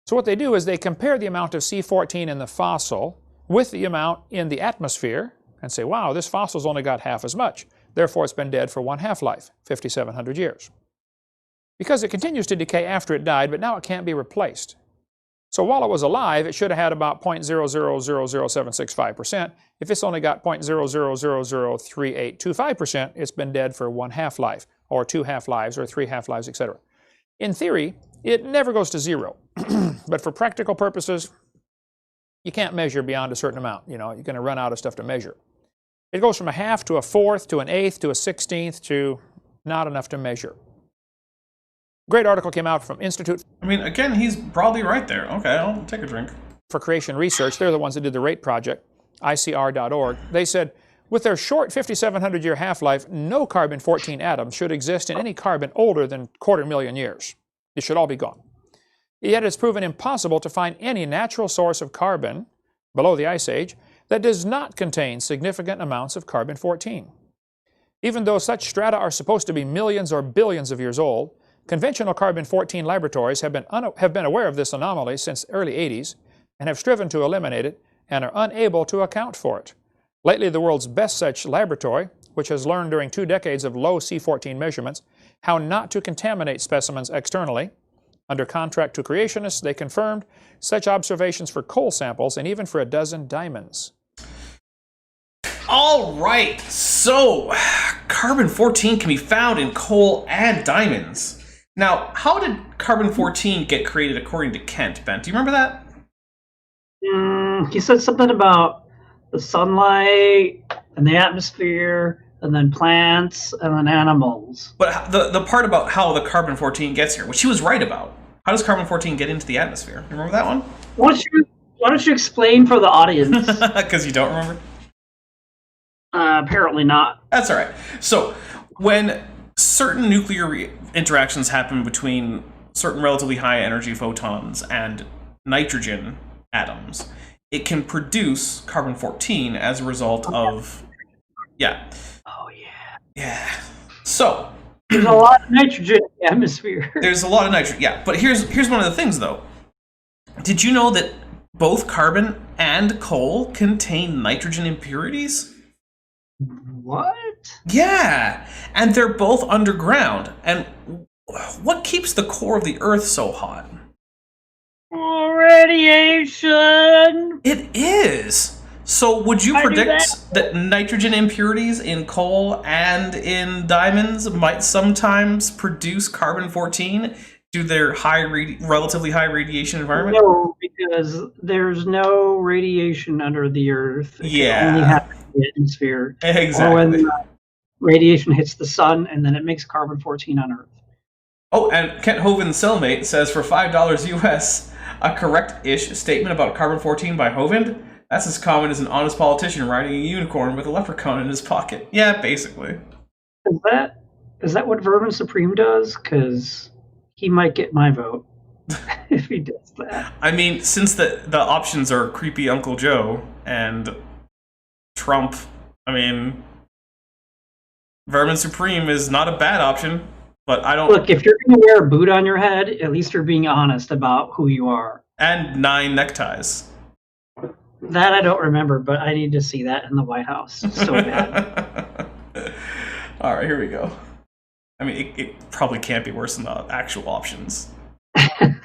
So what they do is they compare the amount of C14 in the fossil with the amount in the atmosphere and say, wow, this fossil's only got half as much. Therefore, it's been dead for one half-life, 5,700 years. Because it continues to decay after it died, but now it can't be replaced. So while it was alive, it should have had about 0.0000765%. If it's only got 0.0003825%, it's been dead for one half-life, or two half-lives, or three half-lives, etc. In theory, it never goes to zero. But for practical purposes, you can't measure beyond a certain amount. You know, you're going to run out of stuff to measure. It goes from a half to a fourth to an eighth to a 16th to not enough to measure. Great article came out from Institute. I mean, again, he's broadly right there. Okay, I'll take a drink. For Creation Research, they're the ones that did the RATE project, ICR.org. They said, with their short 5,700-year half-life, no carbon-14 atoms should exist in any carbon older than 250,000 years. It should all be gone. Yet it's proven impossible to find any natural source of carbon below the Ice Age that does not contain significant amounts of carbon-14. Even though such strata are supposed to be millions or billions of years old, Conventional carbon-14 laboratories have been aware of this anomaly since early 80s and have striven to eliminate it and are unable to account for it. Lately, the world's best such laboratory, which has learned during 2 decades of low C14 measurements how not to contaminate specimens externally. Under contract to creationists, they confirmed such observations for coal samples and even for a dozen diamonds. All right, so carbon-14 can be found in coal and diamonds. Now, how did carbon-14 get created according to Kent, Ben? Do you remember that? He said something about the sunlight and the atmosphere, and then plants, and then animals. But the part about how the carbon-14 gets here, which he was right about. How does carbon-14 get into the atmosphere? You remember that one? Why don't you explain for the audience? Because you don't remember? Apparently not. That's all right. So, when certain nuclear interactions happen between certain relatively high energy photons and nitrogen atoms, it can produce carbon-14 as a result of... Yeah. Oh, yeah. Yeah. So... There's a lot of nitrogen in the atmosphere. There's a lot of nitrogen, yeah. But here's one of the things, though. Did you know that both carbon and coal contain nitrogen impurities? What? Yeah, and they're both underground. And what keeps the core of the Earth so hot? Radiation! It is! So would you predict that nitrogen impurities in coal and in diamonds might sometimes produce carbon-14 due to their relatively high radiation environment? No, because there's no radiation under the Earth. It Yeah. only happens in the atmosphere. Exactly. Or when radiation hits the sun, and then it makes carbon-14 on Earth. Oh, and Kent Hovind's cellmate says for $5 US, a correct-ish statement about carbon-14 by Hovind, that's as common as an honest politician riding a unicorn with a leprechaun in his pocket. Yeah, basically. Is that what Vermin Supreme does? Because he might get my vote if he does that. I mean, since the options are creepy Uncle Joe and Trump, I mean, Vermin Supreme is not a bad option, but I don't... Look, if you're going to wear a boot on your head, at least you're being honest about who you are. And 9 neckties. That I don't remember, but I need to see that in the White House so bad. All right, here we go. I mean, it probably can't be worse than the actual options. I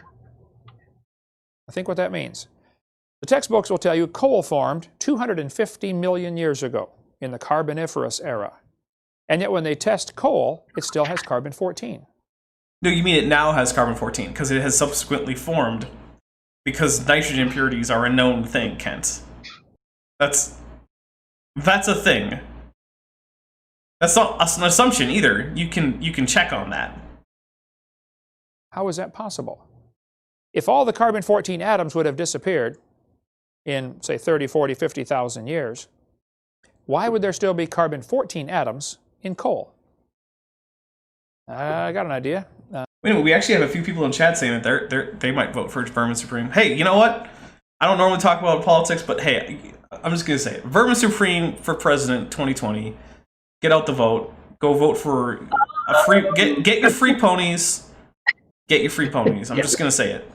think what that means. The textbooks will tell you coal formed 250 million years ago in the Carboniferous era. And yet when they test coal, it still has carbon-14. No, you mean it now has carbon-14, because it has subsequently formed. Because nitrogen impurities are a known thing, Kent. That's a thing. That's not an assumption either. You can check on that. How is that possible? If all the carbon-14 atoms would have disappeared in, say, 30, 40, 50,000 years, why would there still be carbon-14 atoms in coal? I got an idea. Wait a minute, we actually have a few people in chat saying that they might vote for Vermin Supreme. Hey, you know what? I don't normally talk about politics, but hey, I'm just going to say it. Vermin Supreme for president 2020. Get out the vote. Go vote for a free... Get your free ponies. Get your free ponies. I'm just going to say it.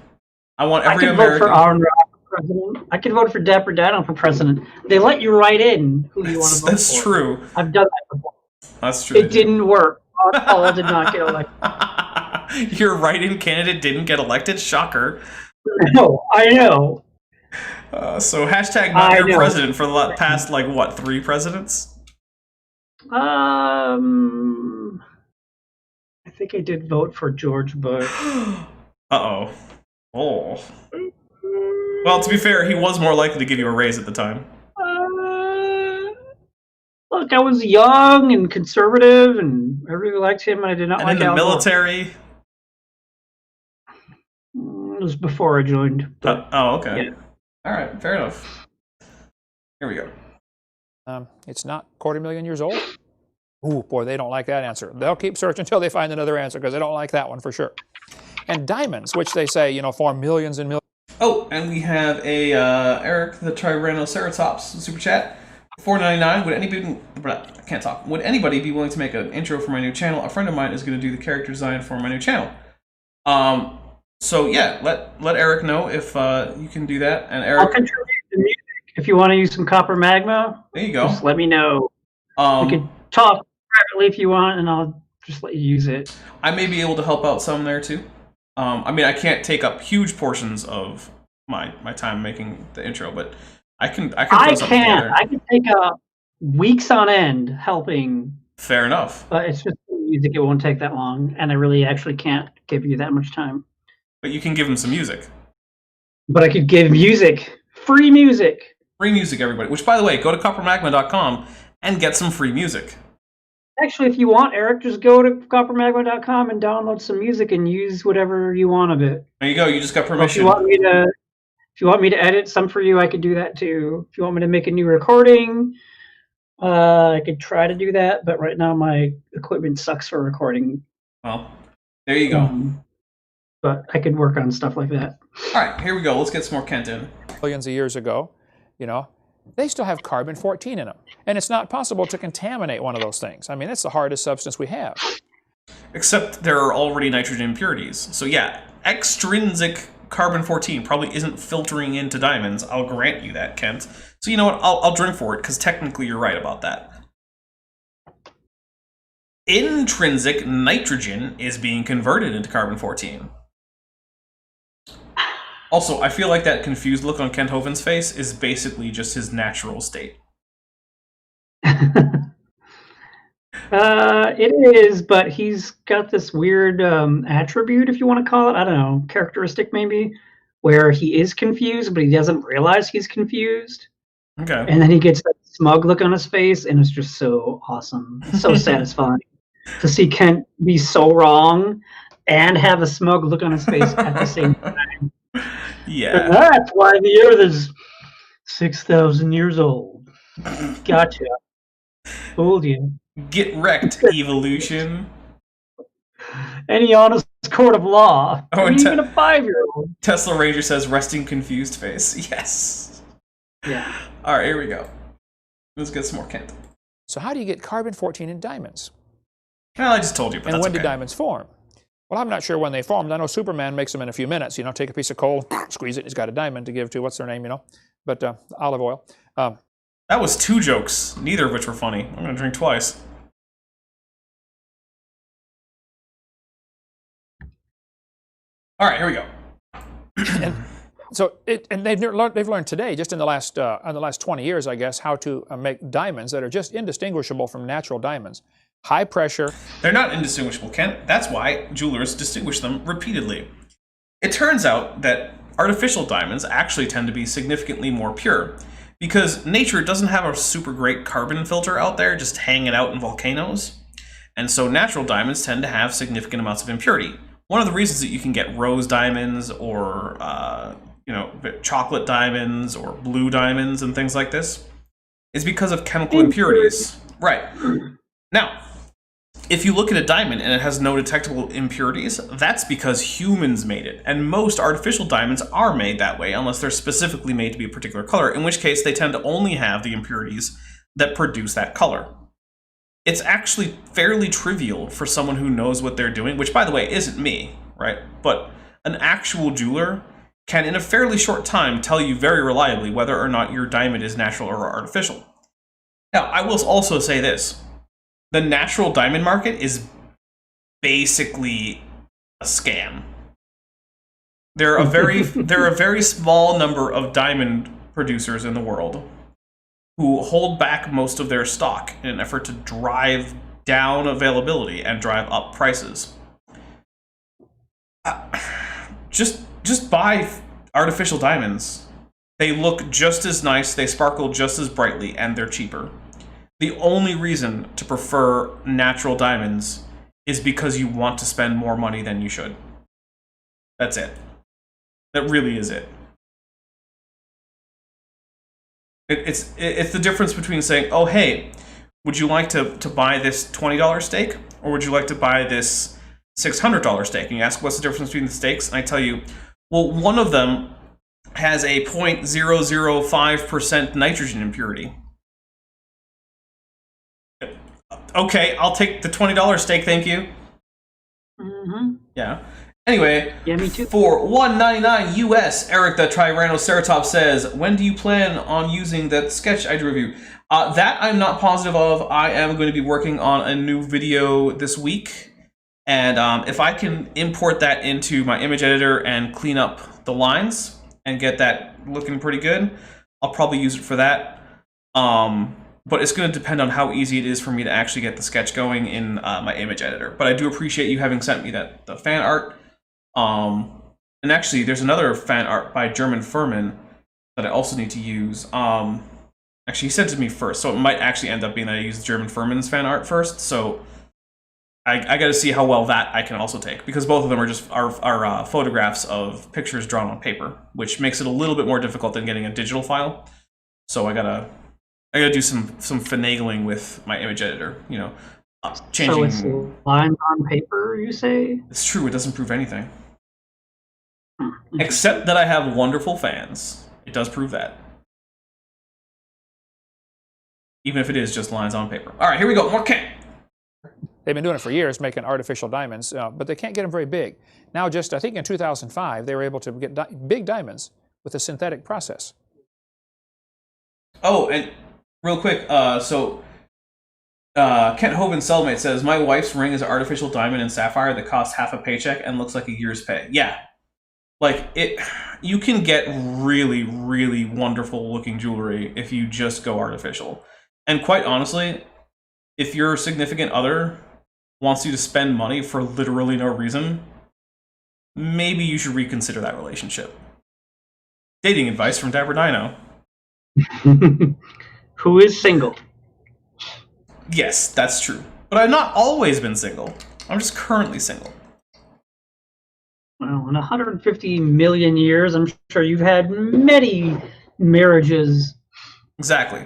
I want every American... Vote for Aaron Rock for president. I could vote for Dapper Dano for president. They let you write in who you want to vote for. That's true. I've done that before. That's true. It didn't work. Paul did not get elected. Your write-in candidate didn't get elected? Shocker. No, I know. So hashtag not your president for the past, like, what, 3 presidents? I think I did vote for George Bush. Uh-oh. Oh. Well, to be fair, he was more likely to give you a raise at the time. Look, I was young and conservative, and I really liked him, and I did not like in the military? It was before I joined. Oh, okay. Yeah. All right, fair enough. Here we go. It's not 250,000 years old? Ooh, boy, they don't like that answer. They'll keep searching until they find another answer, because they don't like that one for sure. And diamonds, which they say, form millions and millions. Oh, and we have a Eric the Tyrannoceratops super chat. $4.99. Would anybody? I can't talk. Would anybody be willing to make an intro for my new channel? A friend of mine is going to do the character design for my new channel. So yeah, let Eric know if you can do that. And Eric, I'll contribute the music if you want to use some copper magma. There you go. Just let me know. We could talk privately if you want, and I'll just let you use it. I may be able to help out some there too. I mean, I can't take up huge portions of my time making the intro, but I can. I put something can. together. I can take weeks on end helping. Fair enough. But it's just music. It won't take that long, and I really actually can't give you that much time. But you can give him some music. But I could give music, free music. Free music, everybody. Which, by the way, go to coppermagma.com and get some free music. Actually, if you want, Eric, just go to coppermagma.com and download some music and use whatever you want of it. There you go. You just got permission. If you want me to edit some for you, I could do that too. If you want me to make a new recording, I could try to do that. But right now, my equipment sucks for recording. Well, there you go. But I could work on stuff like that. All right, here we go. Let's get some more Kent in. Billions of years ago, you know, they still have carbon-14 in them. And it's not possible to contaminate one of those things. I mean, it's the hardest substance we have. Except there are already nitrogen impurities. So yeah, extrinsic carbon-14 probably isn't filtering into diamonds. I'll grant you that, Kent. So you know what? I'll drink for it, because technically you're right about that. Intrinsic nitrogen is being converted into carbon-14. Also, I feel like that confused look on Kent Hovind's face is basically just his natural state. It is, but he's got this weird attribute, if you want to call it. I don't know, characteristic maybe, where he is confused, but he doesn't realize he's confused. Okay. And then he gets that smug look on his face, and it's just so awesome. It's so satisfying to see Kent be so wrong and have a smug look on his face at the same time. Yeah. And that's why the Earth is 6,000 years old. Gotcha. Fooled you. Get wrecked, evolution. Any honest court of law. Oh, And even a 5-year-old. Tesla Ranger says resting confused face. Yes. Yeah. All right, here we go. Let's get some more Kent. So how do you get carbon-14 in diamonds? Well, I just told you, but And that's when okay. do diamonds form? Well, I'm not sure when they formed. I know Superman makes them in a few minutes. You know, take a piece of coal, squeeze it, he's got a diamond to give to, what's their name, you know? But olive oil. That was 2 jokes, neither of which were funny. I'm going to drink twice. All right, here we go. And they've learned today, just in the last 20 years, I guess, how to make diamonds that are just indistinguishable from natural diamonds. High pressure. They're not indistinguishable, Kent. That's why jewelers distinguish them repeatedly. It turns out that artificial diamonds actually tend to be significantly more pure, because nature doesn't have a super great carbon filter out there just hanging out in volcanoes. And so natural diamonds tend to have significant amounts of impurity. One of the reasons that you can get rose diamonds or chocolate diamonds or blue diamonds and things like this is because of chemical impurities. Right. Now, if you look at a diamond and it has no detectable impurities, that's because humans made it. And most artificial diamonds are made that way unless they're specifically made to be a particular color, in which case they tend to only have the impurities that produce that color. It's actually fairly trivial for someone who knows what they're doing, which, by the way, isn't me, right? But an actual jeweler can, in a fairly short time, tell you very reliably whether or not your diamond is natural or artificial. Now, I will also say this. The natural diamond market is basically a scam. There are a very small number of diamond producers in the world who hold back most of their stock in an effort to drive down availability and drive up prices. Just buy artificial diamonds. They look just as nice, they sparkle just as brightly, and they're cheaper. The only reason to prefer natural diamonds is because you want to spend more money than you should. That's it. That really is it. It's the difference between saying, oh, hey, would you like to buy this $20 steak? Or would you like to buy this $600 steak? And you ask, what's the difference between the steaks? And I tell you, well, one of them has a 0.005% nitrogen impurity. Okay, I'll take the $20 steak, thank you. Mm-hmm. Yeah. Anyway, Yeah, me too. for $1.99 US, Eric the Tyrannoceratops says, when do you plan on using that sketch I drew of you? That I'm not positive of. I am going to be working on a new video this week. And if I can import that into my image editor and clean up the lines and get that looking pretty good, I'll probably use it for that. But it's going to depend on how easy it is for me to actually get the sketch going in my image editor. But I do appreciate you having sent me the fan art. And actually, there's another fan art by German Furman that I also need to use. Actually, he sent it to me first, so it might actually end up being that I use German Furman's fan art first. So I got to see how well that I can also take, because both of them are just are photographs of pictures drawn on paper, which makes it a little bit more difficult than getting a digital file. So I gotta do some finagling with my image editor, you know, changing. So it's lines on paper, you say? It's true. It doesn't prove anything, except that I have wonderful fans. It does prove that, even if it is just lines on paper. All right, here we go. More Kent. They've been doing it for years, making artificial diamonds, but they can't get them very big. Now, just I think in 2005, they were able to get big diamonds with a synthetic process. Oh, and real quick, Kent Hovind cellmate says, my wife's ring is an artificial diamond and sapphire that costs half a paycheck and looks like a year's pay. Yeah, like you can get really, really wonderful looking jewelry if you just go artificial. And quite honestly, if your significant other wants you to spend money for literally no reason, maybe you should reconsider that relationship. Dating advice from Dapper Dino. Who is single? Yes, that's true. But I've not always been single. I'm just currently single. Well, in 150 million years, I'm sure you've had many marriages. Exactly.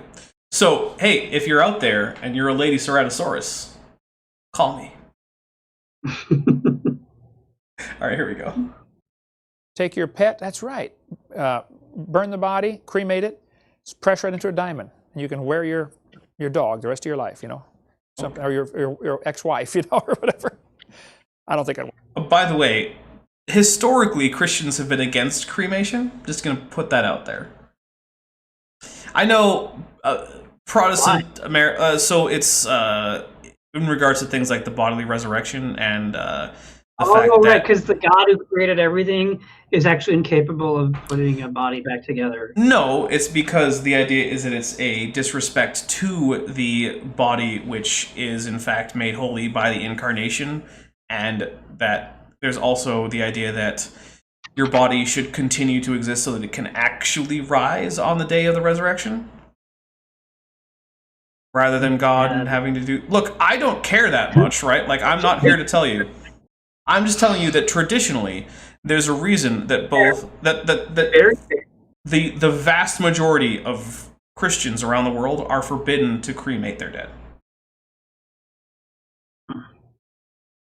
So, hey, if you're out there and you're a lady Ceratosaurus, call me. All right, here we go. Take your pet, that's right, burn the body, cremate it, press right into a diamond, and you can wear your dog the rest of your life, you know, something, or your ex-wife, you know, or whatever. I don't think I'd. By the way, historically, Christians have been against cremation. Just going to put that out there. I know Protestant America, so it's in regards to things like the bodily resurrection and the fact right, that because the God who created everything is actually incapable of putting a body back together. No, it's because the idea is that it's a disrespect to the body, which is in fact made holy by the incarnation, and that there's also the idea that your body should continue to exist so that it can actually rise on the day of the resurrection, rather than God having to do... Look, I don't care that much, right? Like, I'm not here to tell you. I'm just telling you that traditionally, there's a reason that both... that the vast majority of Christians around the world are forbidden to cremate their dead.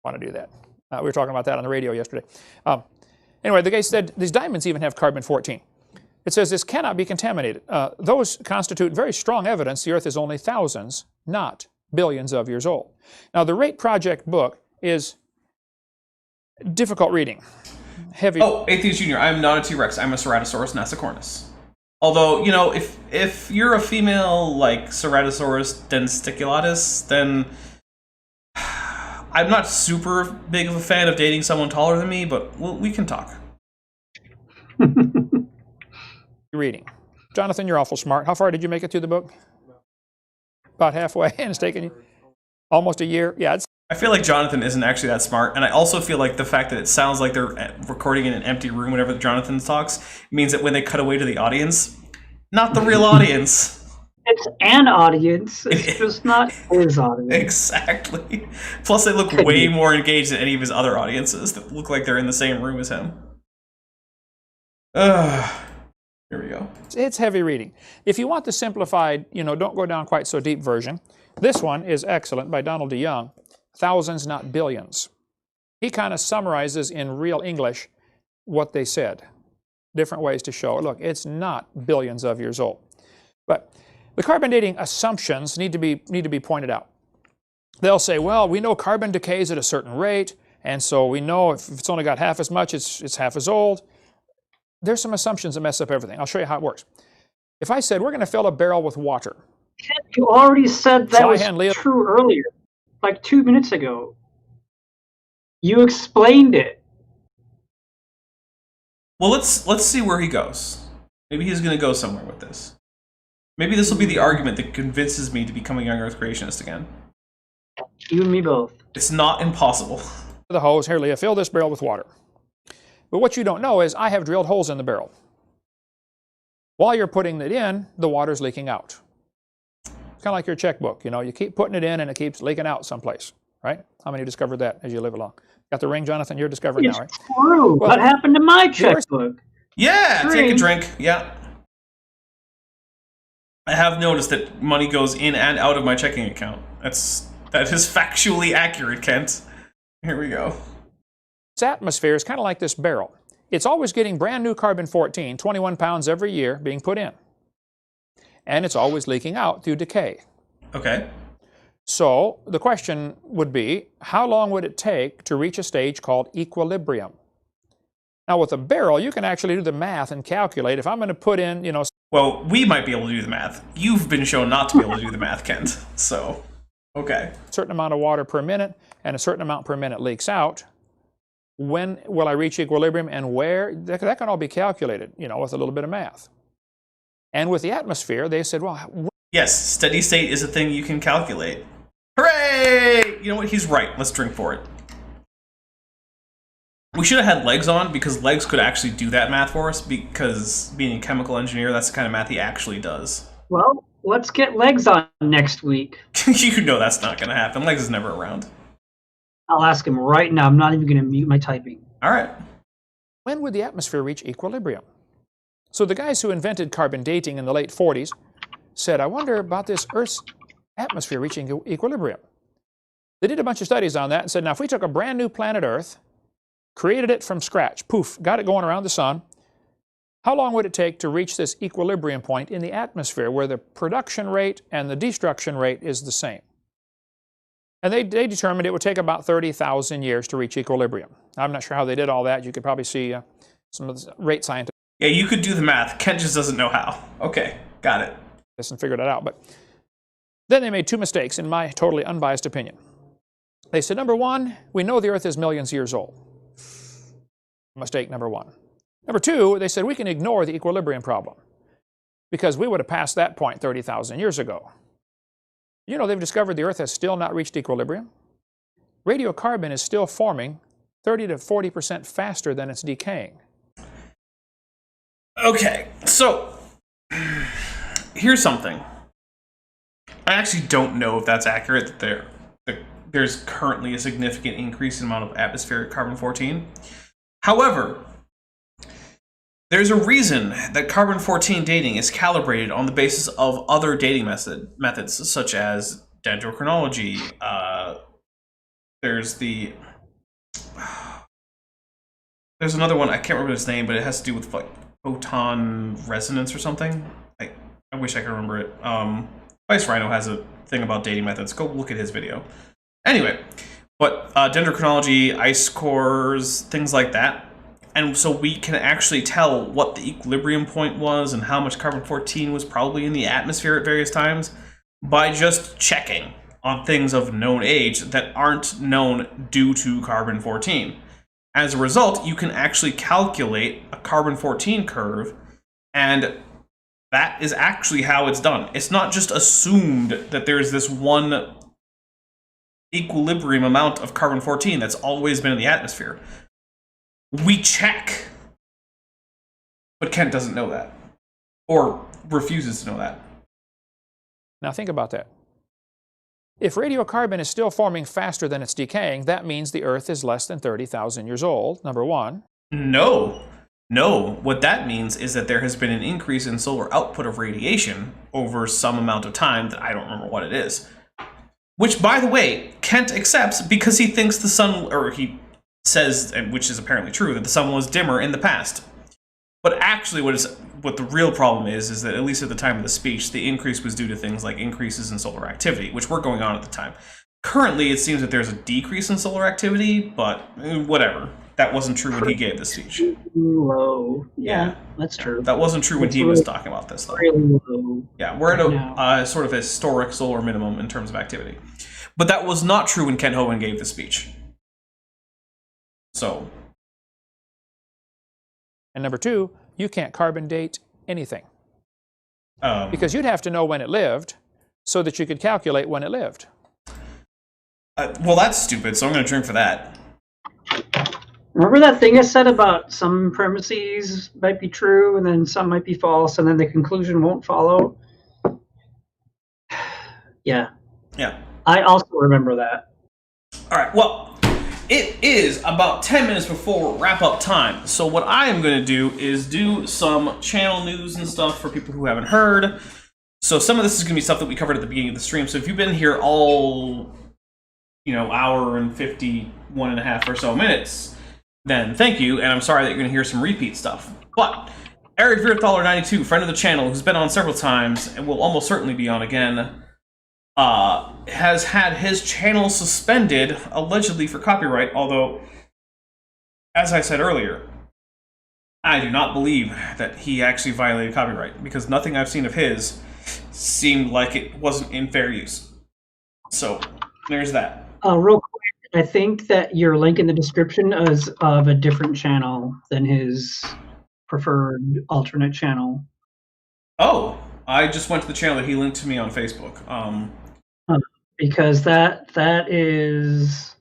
Want to do that. We were talking about that on the radio yesterday. Anyway, the guy said these diamonds even have carbon-14. It says this cannot be contaminated. Those constitute very strong evidence the Earth is only thousands, not billions of years old. Now, the Rate Project book is difficult reading. Heavy. Oh, Atheist Junior, I'm not a T-Rex. I'm a Ceratosaurus nasicornis. Although, you know, if you're a female like Ceratosaurus densticulatus, then I'm not super big of a fan of dating someone taller than me, but we can talk. Reading. Jonathan, you're awful smart. How far did you make it through the book? About halfway, and it's taken you almost a year. Yeah, I feel like Jonathan isn't actually that smart, and I also feel like the fact that it sounds like they're recording in an empty room whenever Jonathan talks means that when they cut away to the audience, not the real audience. It's an audience. It's just not his audience. Exactly. Plus, they look way more engaged than any of his other audiences that look like they're in the same room as him. Here we go. It's heavy reading. If you want the simplified, you know, don't go down quite so deep version, this one is excellent by Donald DeYoung, Thousands, Not Billions. He kind of summarizes in real English what they said. Different ways to show it. Look, it's not billions of years old. But the carbon dating assumptions need to be pointed out. they'll say, well, we know carbon decays at a certain rate, and so we know if it's only got half as much, it's half as old. There's some assumptions that mess up everything. I'll show you how it works. If I said we're going to fill a barrel with water. You already said that was Leo. true earlier, like 2 minutes ago. You explained it. Well, let's see where he goes. Maybe he's going to go somewhere with this. Maybe this will be the argument that convinces me to become a young Earth creationist again. You and me both. It's not impossible. The hose, here, Leah, fill this barrel with water. But what you don't know is I have drilled holes in the barrel. While you're putting it in, the water's leaking out. It's kind of like your checkbook. You know, you keep putting it in and it keeps leaking out someplace, right? How many discovered that as you live along? Got the ring, Jonathan? You're discovering It's now, right? true. Well, what happened to my checkbook? Yeah, take a drink. Yeah. I have noticed that money goes in and out of my checking account. That is factually accurate, Kent. Here we go. This atmosphere is kind of like this barrel. It's always getting brand new carbon-14, 21 pounds every year, being put in. And it's always leaking out through decay. Okay. So the question would be, how long would it take to reach a stage called equilibrium? Now with a barrel, you can actually do the math and calculate. If I'm going to put in, you know... Well, we might be able to do the math. You've been shown not to be able to do the math, Kent. So, okay. A certain amount of water per minute and a certain amount per minute leaks out. When will I reach equilibrium and where? That can all be calculated, you know, with a little bit of math. And with the atmosphere, they said, well... Yes, steady state is a thing you can calculate. Hooray! You know what? He's right. Let's drink for it. We should have had Legs on, because Legs could actually do that math for us, because being a chemical engineer, that's the kind of math he actually does. Well, let's get Legs on next week. You know that's not going to happen. Legs is never around. I'll ask him right now. I'm not even going to mute my typing. All right. When would the atmosphere reach equilibrium? So the guys who invented carbon dating in the late 40s said, I wonder about this Earth's atmosphere reaching equilibrium. They did a bunch of studies on that and said, now if we took a brand new planet Earth, created it from scratch, poof, got it going around the sun, how long would it take to reach this equilibrium point in the atmosphere where the production rate and the destruction rate is the same? And they determined it would take about 30,000 years to reach equilibrium. I'm not sure how they did all that. You could probably see some of the rate scientists. Yeah, you could do the math. Kent just doesn't know how. Okay, got it. And figured it out. But then they made two mistakes, in my totally unbiased opinion. They said, number one, we know the Earth is millions of years old. Mistake number one. Number two, they said we can ignore the equilibrium problem because we would have passed that point 30,000 years ago. You know, they've discovered the Earth has still not reached equilibrium. Radiocarbon is still forming 30 to 40% faster than it's decaying. Okay, so here's something. I actually don't know if that's accurate, that there's currently a significant increase in the amount of atmospheric carbon-14. However, there's a reason that carbon-14 dating is calibrated on the basis of other dating methods, such as dendrochronology. There's another one, I can't remember his name, but it has to do with like photon resonance or something. I wish I could remember it. Vice Rhino has a thing about dating methods. Go look at his video. Anyway, but dendrochronology, ice cores, things like that. And so we can actually tell what the equilibrium point was and how much carbon-14 was probably in the atmosphere at various times by just checking on things of known age that aren't known due to carbon-14. As a result, you can actually calculate a carbon-14 curve, and that is actually how it's done. It's not just assumed that there's this one equilibrium amount of carbon-14 that's always been in the atmosphere. We check. But Kent doesn't know that. Or refuses to know that. Now think about that. If radiocarbon is still forming faster than it's decaying, that means the Earth is less than 30,000 years old, number one. No. What that means is that there has been an increase in solar output of radiation over some amount of time that I don't remember what it is. Which, by the way, Kent accepts because he thinks the sun, or he says, which is apparently true, that the sun was dimmer in the past. But actually what the real problem is that, at least at the time of the speech, the increase was due to things like increases in solar activity, which were going on at the time. currently it seems that there's a decrease in solar activity, but whatever. That wasn't true when he gave the speech. Low. Yeah, that's true. That wasn't true when he was talking about this, though. Really low. Yeah, we're at a sort of historic solar minimum in terms of activity. But that was not true when Kent Hovind gave the speech. So. And number two, you can't carbon date anything. Because you'd have to know when it lived so that you could calculate when it lived. Well, that's stupid, so I'm going to drink for that. Remember that thing I said about some premises might be true and then some might be false and then the conclusion won't follow? Yeah. Yeah. I also remember that. All right, well, it is about 10 minutes before wrap-up time. So what I am going to do is do some channel news and stuff for people who haven't heard. So some of this is going to be stuff that we covered at the beginning of the stream. So if you've been here all, hour and 51 and a half or so minutes, then thank you, and I'm sorry that you're going to hear some repeat stuff. But Eric Vierthaler92, friend of the channel, who's been on several times and will almost certainly be on again, has had his channel suspended, allegedly for copyright, although, as I said earlier, I do not believe that he actually violated copyright, because nothing I've seen of his seemed like it wasn't in fair use. So, there's that. Real quick, I think that your link in the description is of a different channel than his preferred alternate channel. Oh, I just went to the channel that he linked to me on Facebook. Because that is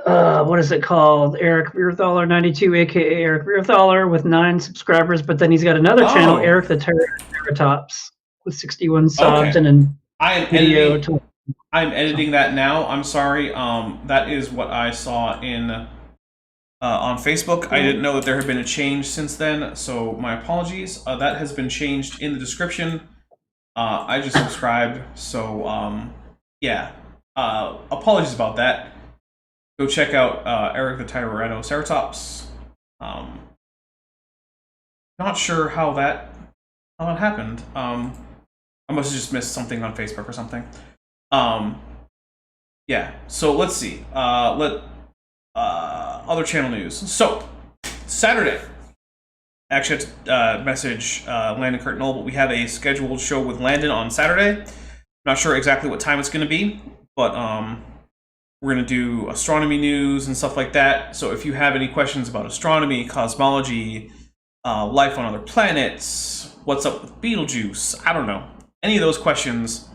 what is it called? Eric Vierthaler 92, aka Eric Vierthaler, with 9 subscribers. But then he's got another channel, Eric the Triceratops, with 61 subs and a video. I'm editing that now. I'm sorry. That is what I saw in on Facebook. I didn't know that there had been a change since then, so my apologies. That has been changed in the description. I just subscribed, so yeah. Apologies about that. Go check out Eric the Triceratops. Not sure how that happened. I must have just missed something on Facebook or something. Yeah, so let's see. Other channel news. So, Saturday. Actually, I had to message Landon Kurt Knoll, but we have a scheduled show with Landon on Saturday. Not sure exactly what time it's going to be, but we're going to do astronomy news and stuff like that. So if you have any questions about astronomy, cosmology, life on other planets, what's up with Betelgeuse, I don't know, any of those questions,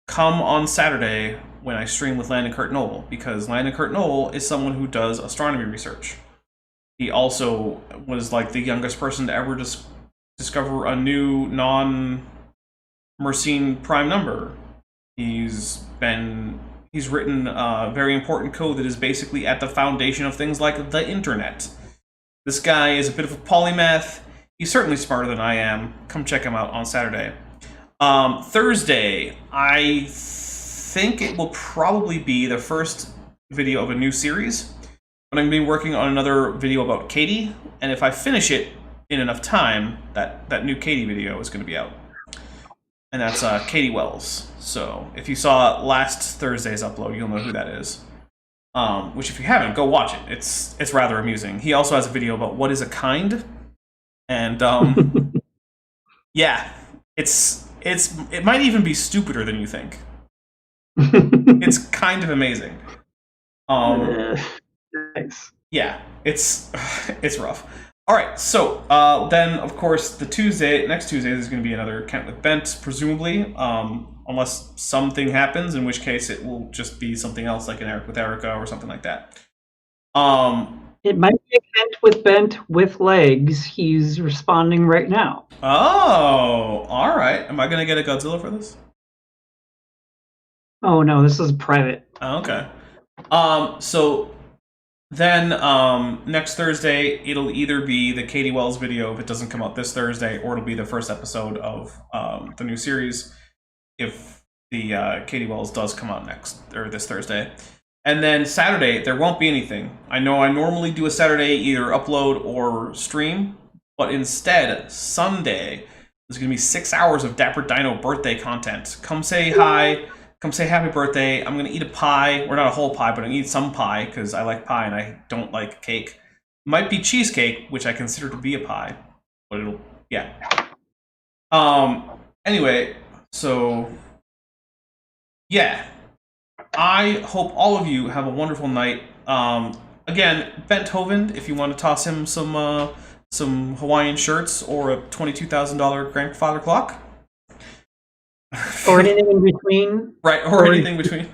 come on Saturday when I stream with Landon Kurt Knoll, because Landon Kurt Knoll is someone who does astronomy research. He also was like the youngest person to ever discover a new non-Mersenne prime number. He's written a very important code that is basically at the foundation of things like the internet. This guy is a bit of a polymath. He's certainly smarter than I am. Come check him out on Saturday. Thursday, I think it will probably be the first video of a new series. But I'm going to be working on another video about Katie, and if I finish it in enough time, that new Katie video is going to be out. And that's Katie Wells. So if you saw last Thursday's upload, you'll know who that is. Which, if you haven't, go watch it. It's rather amusing. He also has a video about what is a kind, and yeah, it might even be stupider than you think. It's kind of amazing. Nice. Yeah, it's rough. All right, so then of course next Tuesday there's going to be another Kent with Bent, presumably, unless something happens, in which case it will just be something else, like an Eric with Erica or something like that. It might be a Kent with Bent with legs. He's responding right now. Oh, all right. Am I going to get a Godzilla for this? Oh no, this is private. Oh, okay. So then next Thursday, it'll either be the Katie Wells video if it doesn't come out this Thursday, or it'll be the first episode of the new series if the Katie Wells does come out this Thursday. And then Saturday, there won't be anything. I know I normally do a Saturday either upload or stream, but instead, Sunday, there's going to be 6 hours of Dapper Dino birthday content. Come say hi, come say happy birthday. I'm gonna eat a pie, or not a whole pie, but I'm gonna eat some pie because I like pie and I don't like cake. Might be cheesecake, which I consider to be a pie, but it'll, yeah. Anyway, so yeah, I hope all of you have a wonderful night. Again, Kent Hovind, if you want to toss him some Hawaiian shirts or a $22,000 grandfather clock. Or anything in between. Right, or anything between.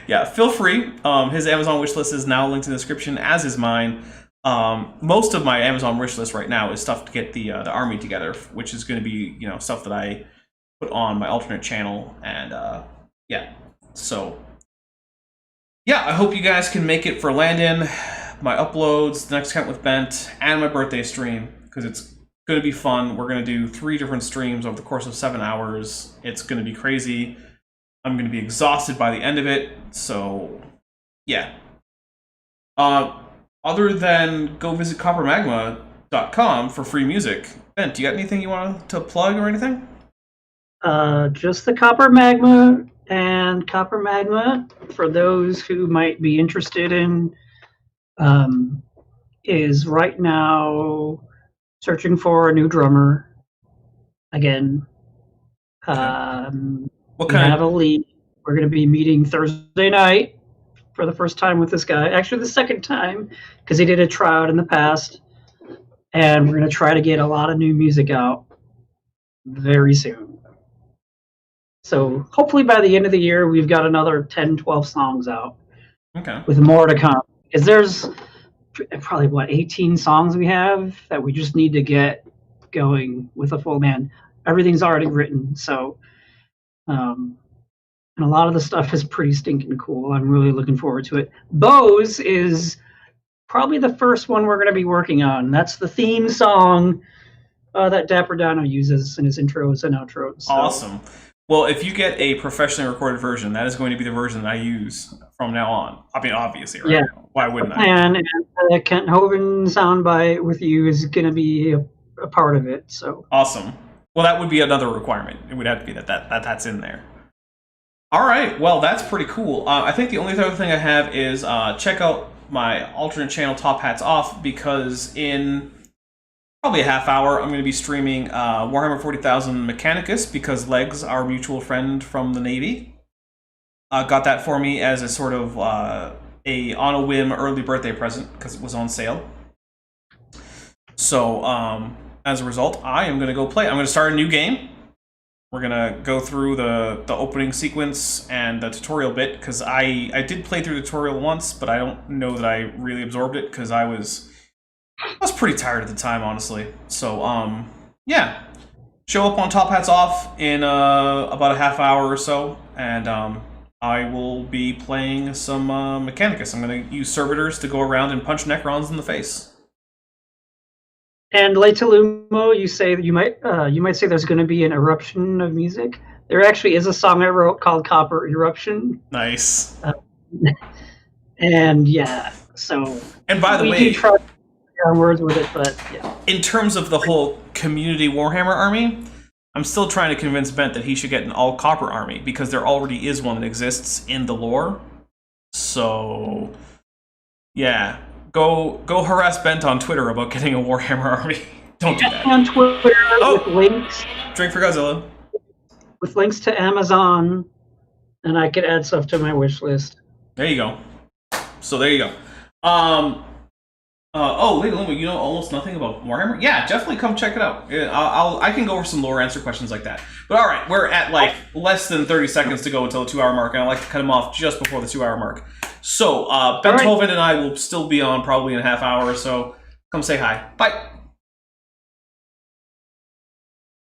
Yeah, feel free. His Amazon wishlist is now linked in the description, as is mine. Most of my Amazon wishlist right now is stuff to get the army together, which is going to be, you know, stuff that I put on my alternate channel, and yeah. So yeah, I hope you guys can make it for Landon, my uploads, the next Count with Bent, and my birthday stream, because it's going to be fun. We're going to do 3 different streams over the course of 7 hours. It's going to be crazy. I'm going to be exhausted by the end of it, so yeah. Other than go visit coppermagma.com for free music. Bent, do you got anything you want to plug or anything? Just the Copper Magma, and Copper Magma, for those who might be interested in, is right now searching for a new drummer. Again, What we kind have of... a lead. We're going to be meeting Thursday night for the first time with this guy. Actually, the second time, because he did a tryout in the past. And we're going to try to get a lot of new music out very soon. So hopefully by the end of the year, we've got another 10, 12 songs out. Okay. With more to come. Because there's probably, 18 songs we have that we just need to get going with a full band. Everything's already written, so... and a lot of the stuff is pretty stinking cool. I'm really looking forward to it. Bose is probably the first one we're going to be working on. That's the theme song that Dapper Dino uses in his intros and outros. So. Awesome. Well, if you get a professionally recorded version, that is going to be the version that I use from now on. I mean, obviously, right? Yeah. Why wouldn't I? And Kent Hovind soundbite with you is going to be a part of it. So Awesome. Well, that would be another requirement. It would have to be that's in there. All right. Well, that's pretty cool. I think the only other thing I have is check out my alternate channel, Top Hats Off, because in probably a half hour, I'm going to be streaming Warhammer 40,000 Mechanicus, because Legs, our mutual friend from the Navy, got that for me as a sort of on a whim early birthday present, because it was on sale. So as a result, I am going to go play. I'm going to start a new game. We're going to go through the opening sequence and the tutorial bit, because I did play through the tutorial once, but I don't know that I really absorbed it, because I was pretty tired at the time, honestly. So, yeah. Show up on Top Hats Off in about a half hour or so, and I will be playing some Mechanicus. I'm going to use servitors to go around and punch Necrons in the face. And Leitalumo, you say that you might say there's going to be an eruption of music. There actually is a song I wrote called Copper Eruption. Nice. And yeah, so. And by the way, we do try on words with it, but yeah. In terms of the whole community Warhammer army, I'm still trying to convince Bent that he should get an all copper army, because there already is one that exists in the lore. So, yeah. Go harass Bent on Twitter about getting a Warhammer army. Don't do that. On Twitter with links. Drink for Godzilla. With links to Amazon, and I could add stuff to my wish list. There you go. So there you go. Oh, Lady, you know almost nothing about Warhammer? Yeah, definitely come check it out. I can go over some lore answer questions like that. But all right, we're at like less than 30 seconds to go until the 2 hour mark, and I like to cut them off just before the 2 hour mark. So Kent Hovind and I will still be on probably in a half hour or so. Come say hi. Bye.